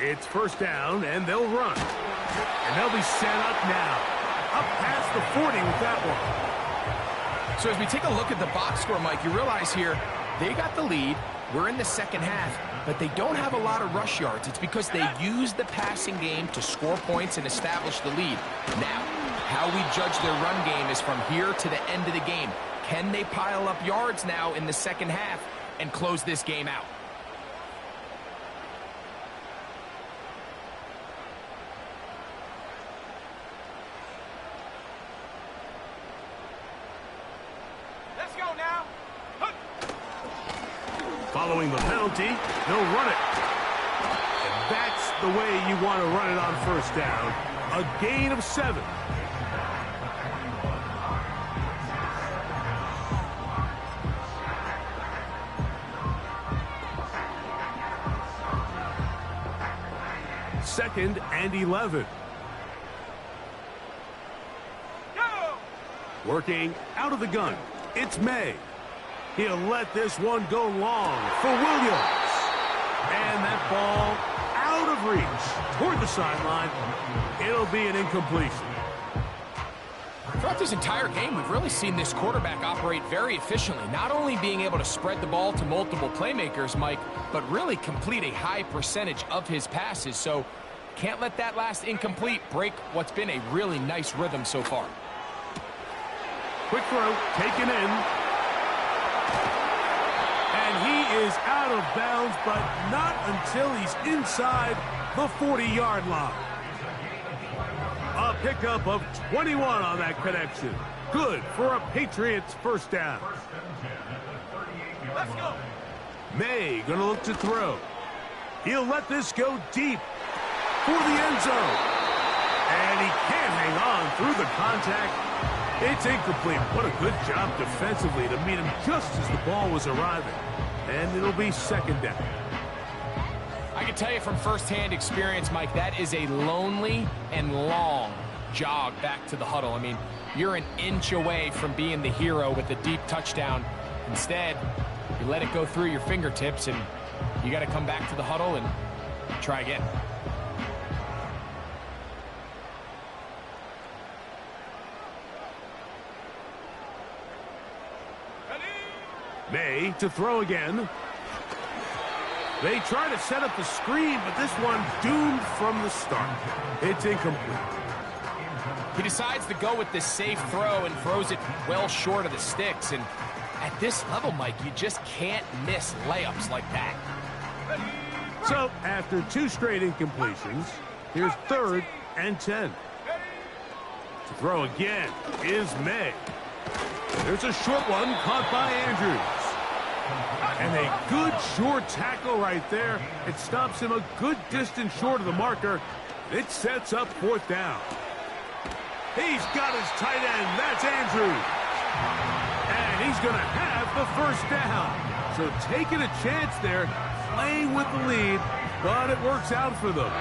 It's first down, and they'll run. And they'll be set up now. Up past the 40 with that one. So as we take a look at the box score, Mike, you realize here they got the lead. We're in the second half, but they don't have a lot of rush yards. It's because they use the passing game to score points and establish the lead. Now, how we judge their run game is from here to the end of the game. Can they pile up yards now in the second half and close this game out? Following the penalty, they'll run it. And that's the way you want to run it on first down. A gain of 7. Second and 11. Go! Working out of the gun, it's May. He'll let this one go long for Williams. And that ball out of reach toward the sideline. It'll be an incompletion. Throughout this entire game, we've really seen this quarterback operate very efficiently, not only being able to spread the ball to multiple playmakers, Mike, but really complete a high percentage of his passes. So can't let that last incomplete break what's been a really nice rhythm so far. Quick throw, taken in. And he is out of bounds, but not until he's inside the 40-yard line. A pickup of 21 on that connection. Good for a Patriots first down. Let's go. May gonna look to throw. He'll let this go deep for the end zone. And he can't hang on through the contact. It's incomplete. What a good job defensively to meet him just as the ball was arriving. And it'll be second down. I can tell you from firsthand experience, Mike, that is a lonely and long jog back to the huddle. I mean, you're an inch away from being the hero with a deep touchdown. Instead, you let it go through your fingertips, and you got to come back to the huddle and try again. May to throw again. They try to set up the screen, but this one doomed from the start. It's incomplete. He decides to go with this safe throw and throws it well short of the sticks. And at this level, Mike, you just can't miss layups like that. So, after 2 straight incompletions, here's 3rd and 10. To throw again is May. There's a short one caught by Andrews. And a good short tackle right there. It stops him a good distance short of the marker. It sets up 4th down. He's got his tight end. That's Andrews. And he's going to have the first down. So taking a chance there, playing with the lead, but it works out for them.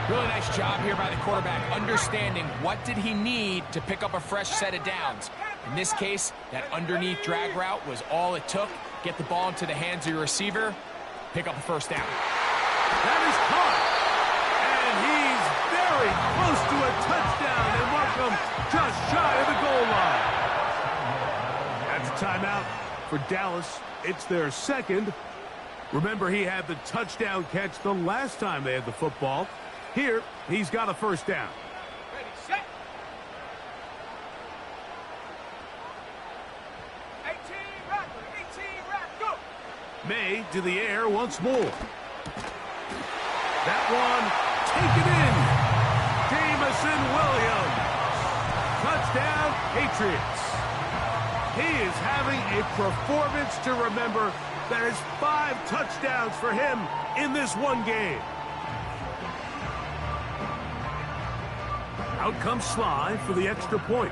Really nice job here by the quarterback, understanding what did he need to pick up a fresh set of downs. In this case, that underneath drag route was all it took. Get the ball into the hands of your receiver, pick up a first down. That is caught. And he's very close to a touchdown, and Markham just shy of the goal line. That's a timeout for Dallas. It's their second. Remember, he had the touchdown catch the last time they had the football. Here, he's got a first down. Ready, set. 18 rack, go. May to the air once more. That one taken in. Jamison Williams. Touchdown, Patriots. He is having a performance to remember. That is 5 touchdowns for him in this one game. Out comes Sly for the extra point.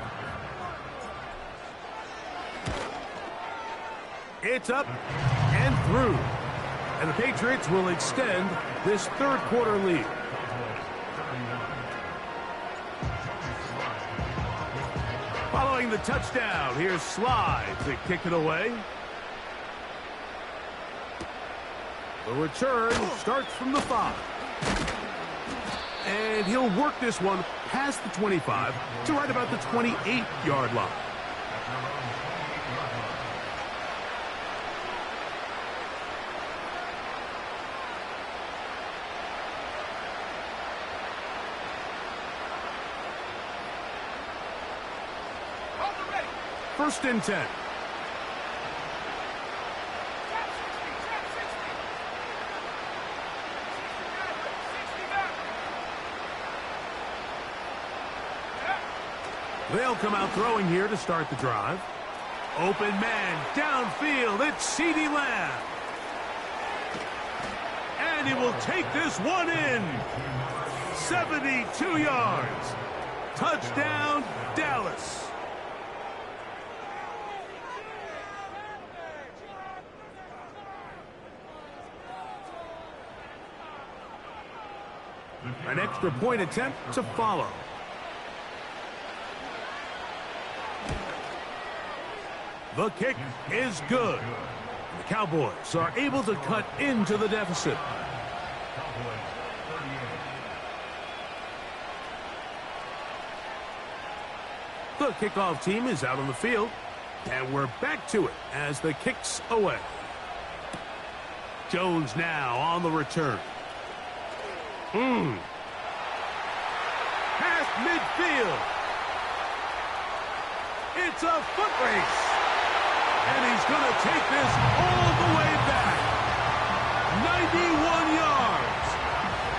It's up and through. And the Patriots will extend this third quarter lead. Following the touchdown, here's Sly to kick it away. The return starts from the 5. And he'll work this one past the 25 to right about the 28-yard line. First and 10. They'll come out throwing here to start the drive. Open man downfield. It's CeeDee Lamb. And he will take this one in. 72 yards. Touchdown, Dallas. An extra point attempt to follow. The kick is good. The Cowboys are able to cut into the deficit. The kickoff team is out on the field, and we're back to it as the kick's away. Jones now on the return. Past midfield. It's a foot race. And he's going to take this all the way back. 91 yards.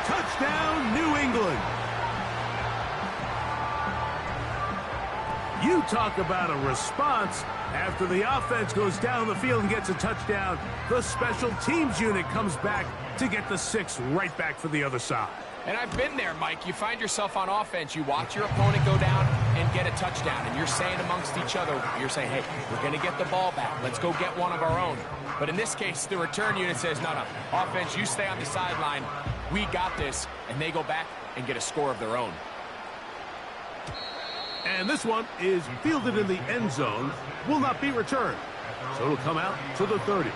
Touchdown, New England. You talk about a response. After the offense goes down the field and gets a touchdown, the special teams unit comes back to get the 6 right back for the other side. And I've been there, Mike. You find yourself on offense. You watch your opponent go down and get a touchdown. And you're saying amongst each other, you're saying, hey, we're going to get the ball back. Let's go get one of our own. But in this case, the return unit says, no, offense, you stay on the sideline. We got this. And they go back and get a score of their own. And this one is fielded in the end zone. Will not be returned. So it'll come out to the 30.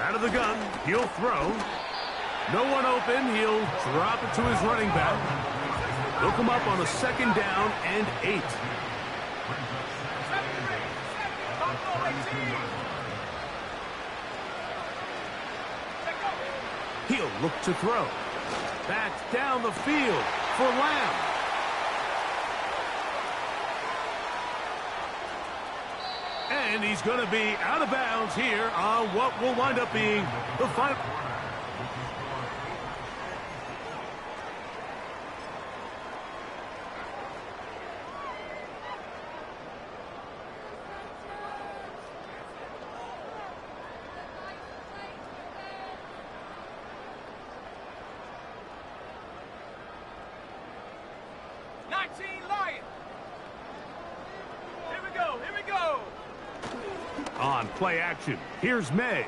Out of the gun, he'll throw. No one open, he'll drop it to his running back. He'll come up on a 2nd down and 8. He'll look to throw. Back down the field for Lamb. And he's going to be out of bounds here on what will wind up being the final. On play action, here's May.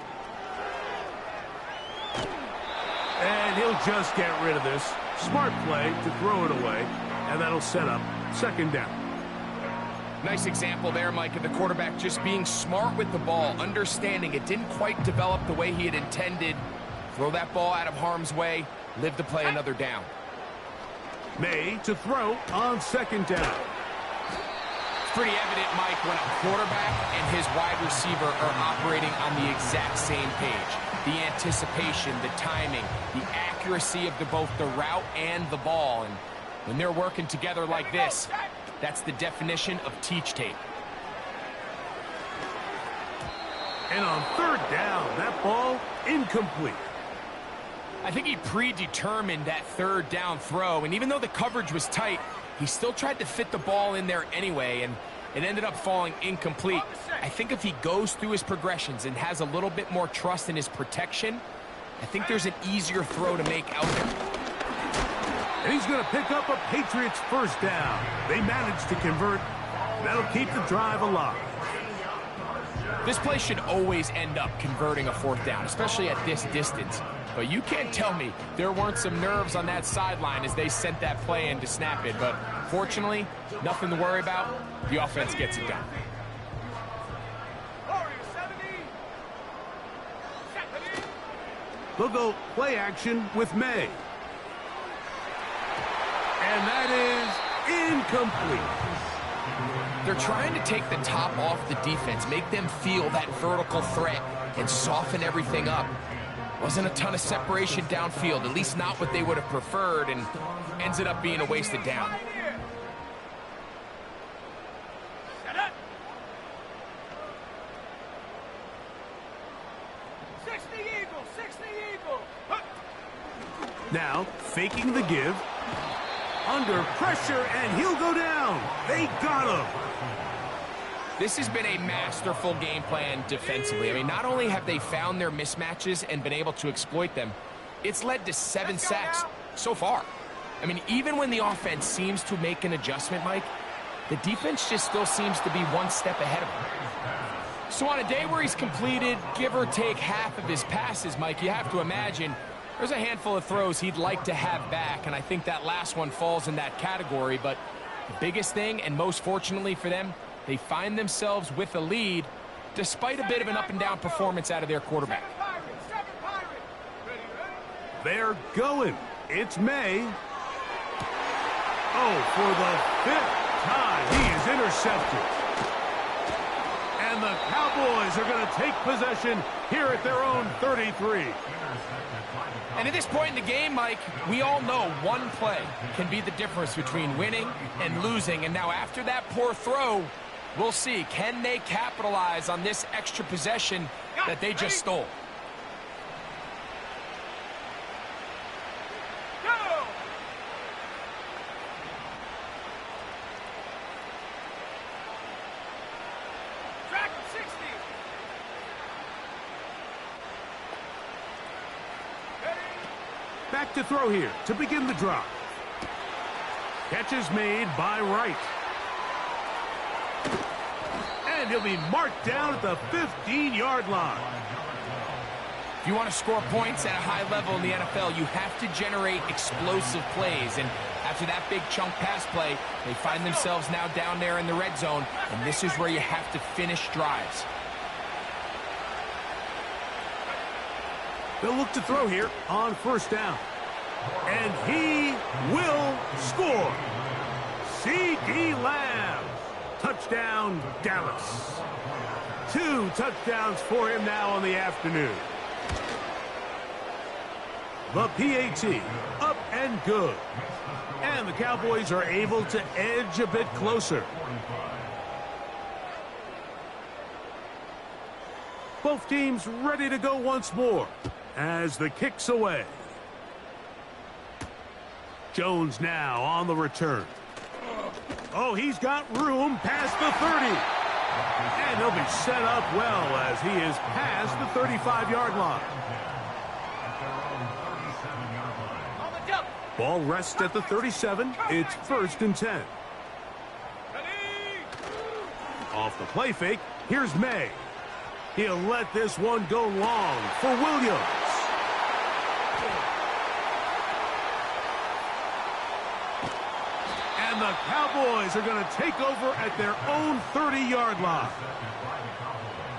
And he'll just get rid of this. Smart play to throw it away, and that'll set up 2nd down. Nice example there, Mike, of the quarterback just being smart with the ball, understanding it didn't quite develop the way he had intended. Throw that ball out of harm's way, live to play another down. May to throw on 2nd down. Pretty evident, Mike, when a quarterback and his wide receiver are operating on the exact same page. The anticipation, the timing, the accuracy of both the route and the ball. And when they're working together like this, that's the definition of teach tape. And on third down, that ball incomplete. I think he predetermined that third down throw, and even though the coverage was tight, he still tried to fit the ball in there anyway, and it ended up falling incomplete. I think if he goes through his progressions and has a little bit more trust in his protection, I think there's an easier throw to make out there. And he's going to pick up a Patriots first down. They managed to convert. That'll keep the drive alive. This play should always end up converting a fourth down, especially at this distance. But you can't tell me there weren't some nerves on that sideline as they sent that play in to snap it. But fortunately, nothing to worry about. The offense gets it done. They'll go play action with May. And that is incomplete. They're trying to take the top off the defense, make them feel that vertical threat, and soften everything up. Wasn't a ton of separation downfield, at least not what they would have preferred, and ends it up being a wasted down. Now, faking the give. Under pressure, and he'll go down. They got him. This has been a masterful game plan defensively. I mean, not only have they found their mismatches and been able to exploit them, it's led to 7 sacks so far. I mean, even when the offense seems to make an adjustment, Mike, the defense just still seems to be one step ahead of him. So on a day where he's completed, give or take half of his passes, Mike, you have to imagine there's a handful of throws he'd like to have back, and I think that last one falls in that category. But the biggest thing, and most fortunately for them, they find themselves with a lead despite a bit of an up-and-down performance out of their quarterback. They're going. It's May. Oh, for the 5th time, he is intercepted. And the Cowboys are going to take possession here at their own 33. And at this point in the game, Mike, we all know one play can be the difference between winning and losing. And now after that poor throw, we'll see, can they capitalize on this extra possession that they just stole? Back to throw here to begin the drive. Catch is made by Wright. And he'll be marked down at the 15-yard line. If you want to score points at a high level in the NFL, you have to generate explosive plays. And after that big chunk pass play, they find themselves now down there in the red zone. And this is where you have to finish drives. They'll look to throw here on first down. And he will score. C.D. Lamb. Touchdown, Dallas. 2 touchdowns for him now on the afternoon. The PAT, up and good. And the Cowboys are able to edge a bit closer. Both teams ready to go once more as the kick's away. Jones now on the return. Oh, he's got room past the 30. And he'll be set up well as he is past the 35-yard line. Ball rests at the 37. It's 1st and 10. Off the play fake, here's May. He'll let this one go long for Williams. And the Cowboys are going to take over at their own 30-yard line.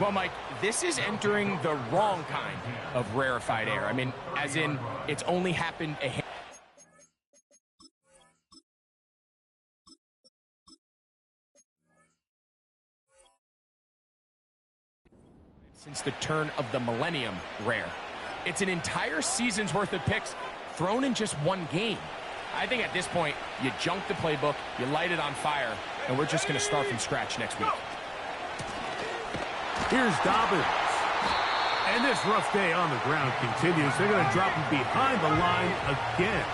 Well, Mike, this is entering the wrong kind of rarefied air. I mean, as in, it's only happened a since the turn of the millennium rare. It's an entire season's worth of picks thrown in just one game. I think at this point, you junk the playbook, you light it on fire, and we're just going to start from scratch next week. Here's Dobbins. And this rough day on the ground continues. They're going to drop him behind the line again.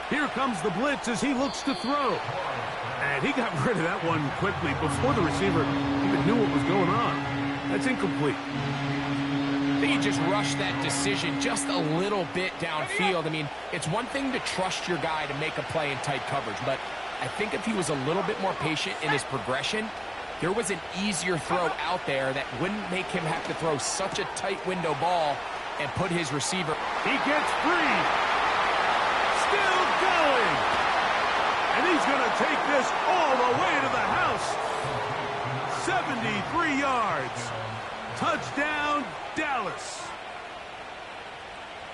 Here comes the blitz as he looks to throw. And he got rid of that one quickly before the receiver even knew what was going on. That's incomplete. I think he just rushed that decision just a little bit downfield. I mean, it's one thing to trust your guy to make a play in tight coverage, but I think if he was a little bit more patient in his progression, there was an easier throw out there that wouldn't make him have to throw such a tight window ball and put his receiver. He gets free. Still going. And he's going to take this all the way to the house. 73 yards. Touchdown, Dallas.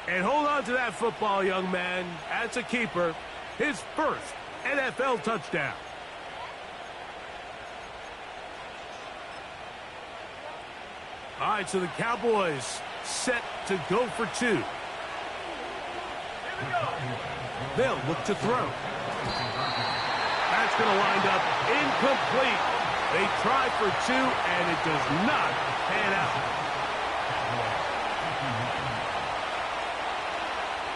And hold on to that football, young man. That's a keeper. His first NFL touchdown. All right, so the Cowboys set to go for two. They'll look to throw. That's going to wind up incomplete. They try for two, and it does not pan out.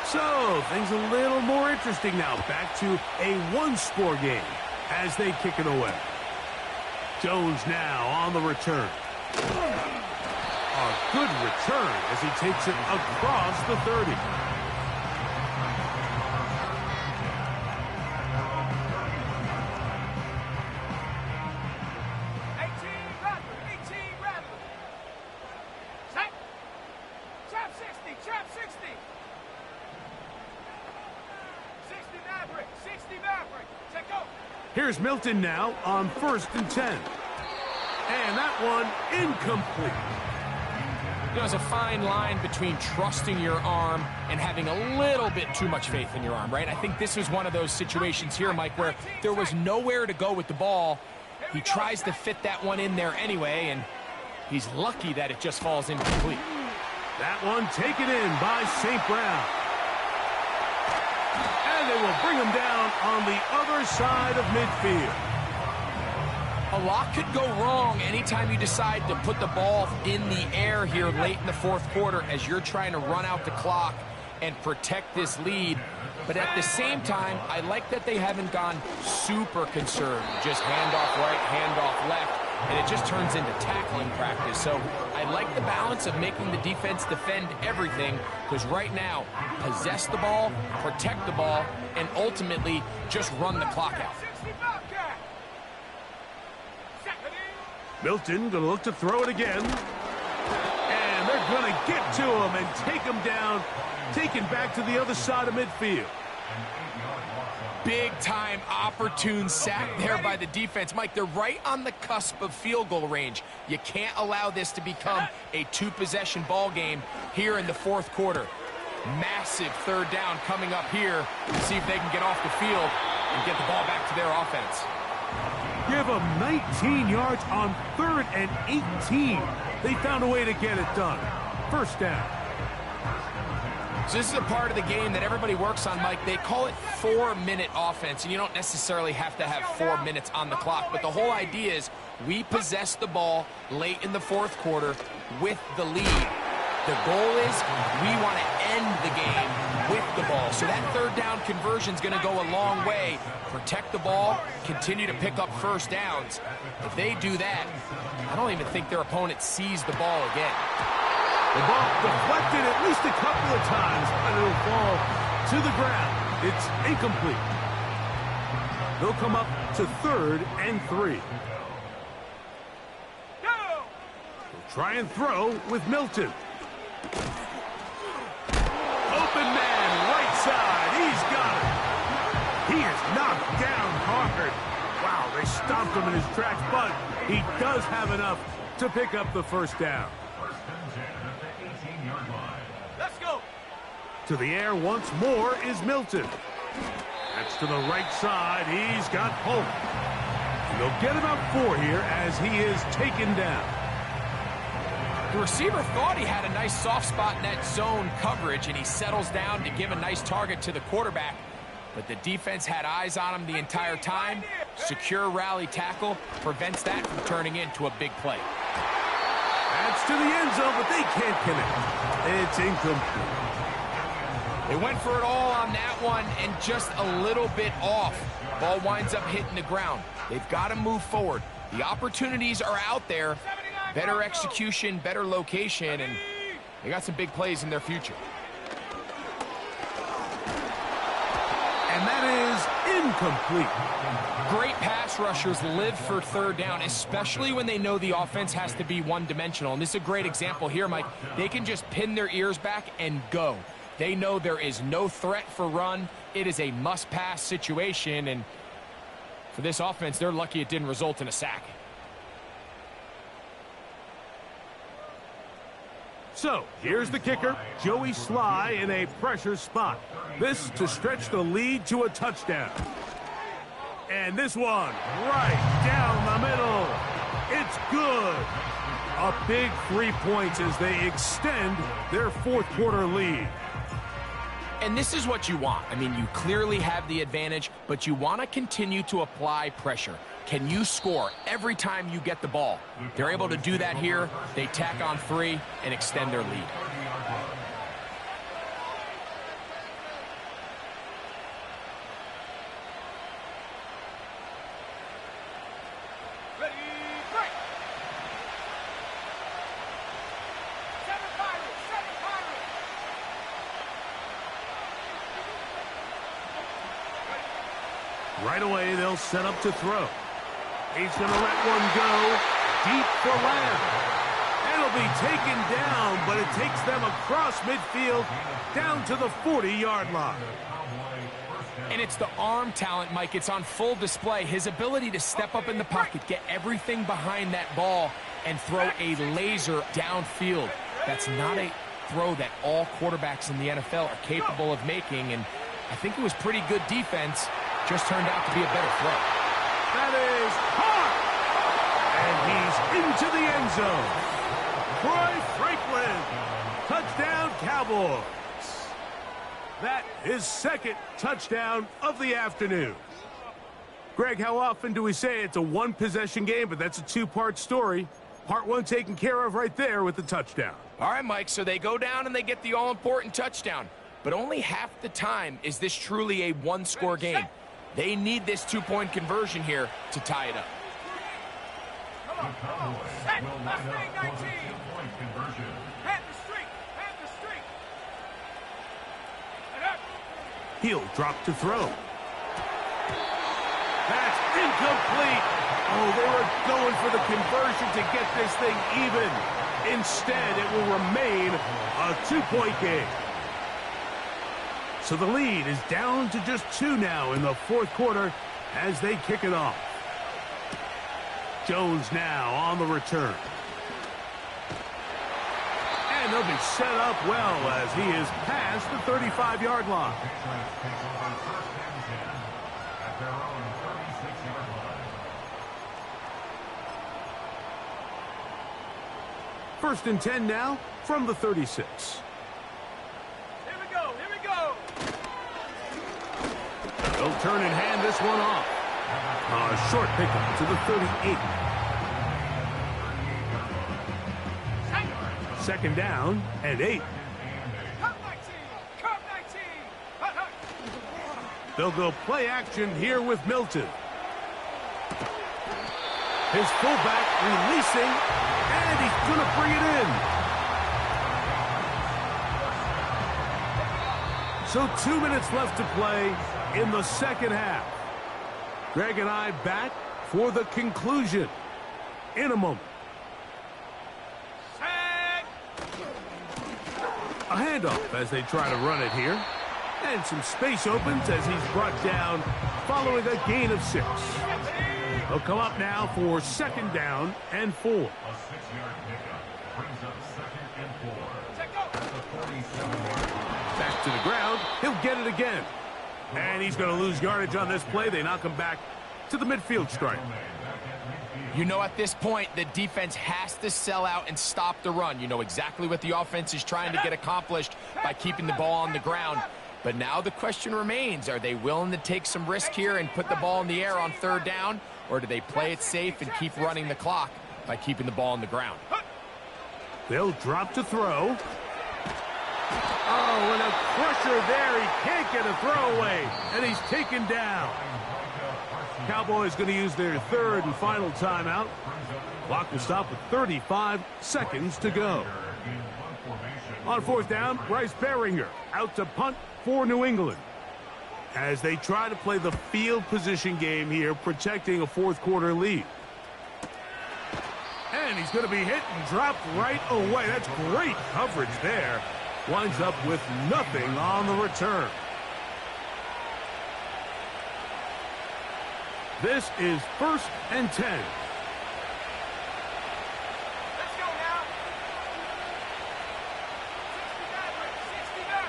So, things a little more interesting now. Back to a one-score game as they kick it away. Jones now on the return. A good return as he takes it across the 30. Here's Milton now on 1st and 10. And that one incomplete. You know, there's a fine line between trusting your arm and having a little bit too much faith in your arm, right? I think this was one of those situations here, Mike, where there was nowhere to go with the ball. He tries to fit that one in there anyway, and he's lucky that it just falls incomplete. That one taken in by St. Brown. And they will bring him down on the other side of midfield. A lot could go wrong anytime you decide to put the ball in the air here late in the fourth quarter as you're trying to run out the clock and protect this lead. But at the same time, I like that they haven't gone super conservative. Just handoff right, handoff left, and it just turns into tackling practice. So I like the balance of making the defense defend everything, because right now, possess the ball, protect the ball, and ultimately just run the clock out. Milton going to look to throw it again. And they're going to get to him and take him down, taken back to the other side of midfield. Big-time opportune sack there by the defense. Mike, they're right on the cusp of field goal range. You can't allow this to become a two-possession ball game here in the fourth quarter. Massive third down coming up here to see if they can get off the field and get the ball back to their offense. Give them 19 yards on 3rd and 18. They found a way to get it done. First down. So this is a part of the game that everybody works on, Mike. They call it 4-minute offense, and you don't necessarily have to have 4 minutes on the clock. But the whole idea is we possess the ball late in the fourth quarter with the lead. The goal is we want to end the game with the ball. So that third down conversion is going to go a long way. Protect the ball, continue to pick up first downs. If they do that, I don't even think their opponent sees the ball again. The ball deflected at least a couple of times, but it'll fall to the ground. It's incomplete. They'll come up to 3rd and 3. They'll try and throw with Milton. Open man, right side. He's got it. He is knocked down hard. Wow, they stopped him in his tracks, but he does have enough to pick up the first down. Let's go. To the air once more is Milton. That's to the right side. He's got Polk. And they'll get about 4 here as he is taken down. The receiver thought he had a nice soft spot in that zone coverage, and he settles down to give a nice target to the quarterback. but the defense had eyes on him the entire time. Secure rally tackle prevents that from turning into a big play. That's to the end zone, but they can't connect. It's incomplete. They went for it all on that one and just a little bit off. Ball winds up hitting the ground. They've got to move forward. The opportunities are out there. Better execution, better location, and they got some big plays in their future. And that is incomplete. Great pass rushers live for third down, especially when they know the offense has to be one-dimensional. And this is a great example here, Mike. They can just pin their ears back and go. They know there is no threat for run. It is a must-pass situation, and for this offense, they're lucky it didn't result in a sack. So, here's the kicker, Joey Sly in a pressure spot. This to stretch the lead to a touchdown. And this one, right down the middle. It's good. A big 3 points as they extend their fourth quarter lead. And this is what you want. I mean, you clearly have the advantage, but you want to continue to apply pressure. Can you score every time you get the ball? They're able to do that here. They tack on 3 and extend their lead. Right away, they'll set up to throw. He's going to let one go deep for Lamb. It'll be taken down, but it takes them across midfield down to the 40-yard line. And it's the arm talent, Mike. It's on full display. His ability to step up in the pocket, get everything behind that ball, and throw a laser downfield. That's not a throw that all quarterbacks in the NFL are capable of making, and I think it was pretty good defense. Just turned out to be a better throw. That is hard. And he's into the end zone. Troy Franklin. Touchdown, Cowboys. That is second touchdown of the afternoon. Greg, how often do we say it's a one-possession game, but that's a two-part story? Part one taken care of right there with the touchdown. All right, Mike, so they go down and they get the all-important touchdown. But only half the time is this truly a one-score game. They need this two-point conversion here to tie it up. He'll drop to throw. That's incomplete. Oh, they were going for the conversion to get this thing even. Instead, it will remain a two-point game. So the lead is down to just 2 now in the fourth quarter as they kick it off. Jones now on the return. And they'll be set up well as he is past the 35-yard line. First and 10 now from the 36. They'll turn and hand this one off. A short pickup to the 38. Second down and 8. They'll go play action here with Milton. His fullback releasing, and he's going to bring it in. So 2 minutes left to play in the second half. Greg and I back for the conclusion in a moment. A handoff as they try to run it here. And some space opens as he's brought down following a gain of 6. They'll come up now for second down and 4. A 6-yard pickup brings up second and 4. Back to the ground. He'll get it again. And he's going to lose yardage on this play. They knock him back to the midfield stripe. You know, at this point, the defense has to sell out and stop the run. You know exactly what the offense is trying to get accomplished by keeping the ball on the ground. But now the question remains, are they willing to take some risk here and put the ball in the air on third down, or do they play it safe and keep running the clock by keeping the ball on the ground? They'll drop to throw. Oh, and a crusher there. He can't get a throwaway, and he's taken down. Cowboys going to use their third and final timeout. Clock will stop with 35 seconds to go. On fourth down, Bryce Behringer out to punt for New England, as they try to play the field position game here, protecting a fourth quarter lead. And he's going to be hit and dropped right away. That's great coverage there. Winds up with nothing on the return. This is 1st and 10. Let's go now. 60 back.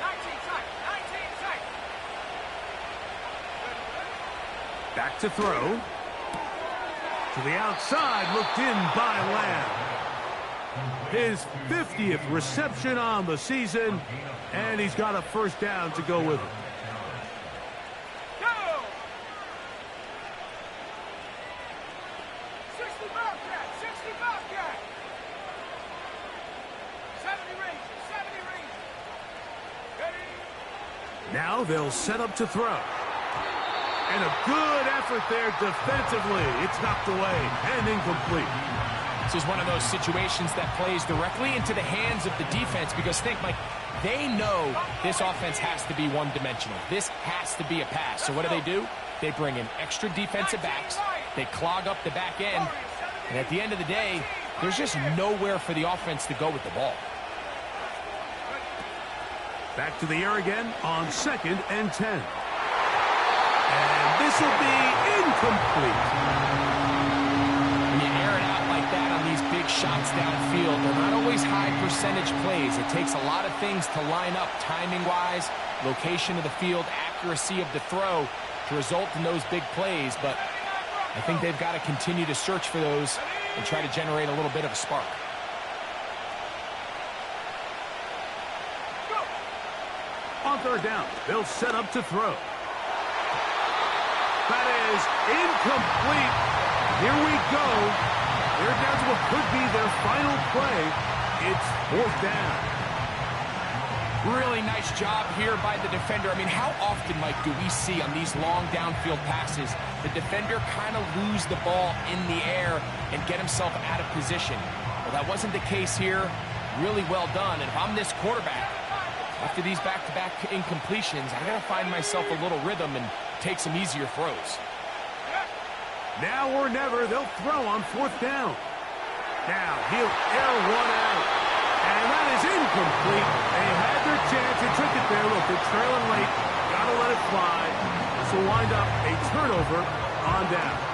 19 tight. 19 tight. Back to throw. To the outside, looked in by Lamb. His 50th reception on the season, and he's got a first down to go with it. Go! 60 Bobcat. 60 Bobcat. 70 Rangers. 70 Rangers. Ready? Now they'll set up to throw. And a good effort there defensively. It's knocked away and incomplete. This is one of those situations that plays directly into the hands of the defense, because think, Mike, they know this offense has to be one-dimensional. This has to be a pass. So what do? They bring in extra defensive backs. They clog up the back end. And at the end of the day, there's just nowhere for the offense to go with the ball. Back to the air again on 2nd and 10. And this will be incomplete. When you air it out like that on these big shots downfield, they're not always high percentage plays. It takes a lot of things to line up timing-wise, location of the field, accuracy of the throw to result in those big plays. But I think they've got to continue to search for those and try to generate a little bit of a spark. On third down, they'll set up to throw. That is incomplete. Here we go. They're down to what could be their final play. It's 4th down. Really nice job here by the defender. I mean, how often, Mike, do we see on these long downfield passes the defender kind of lose the ball in the air and get himself out of position? Well, that wasn't the case here. Really well done. And if I'm this quarterback, after these back-to-back incompletions, I got to find myself a little rhythm and take some easier throws. Now or never, they'll throw on 4th down. Now he'll air one out. And that is incomplete. They had their chance and took it there. Look, they're trailing late. Got to let it fly. This will wind up a turnover on downs.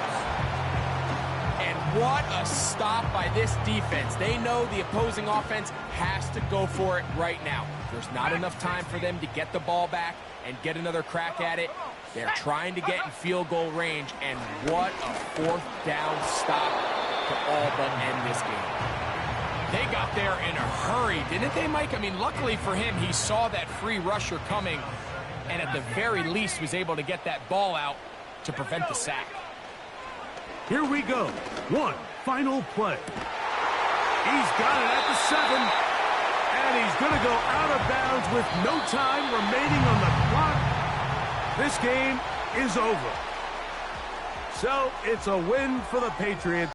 And what a stop by this defense. They know the opposing offense has to go for it right now. There's not enough time for them to get the ball back and get another crack at it. They're trying to get in field goal range, and what a 4th down stop to all but end this game. They got there in a hurry, didn't they, Mike? I mean, luckily for him, he saw that free rusher coming, and at the very least was able to get that ball out to prevent the sack. Here we go. One final play. He's got it at the 7. And he's going to go out of bounds with no time remaining on the clock. This game is over. So it's a win for the Patriots.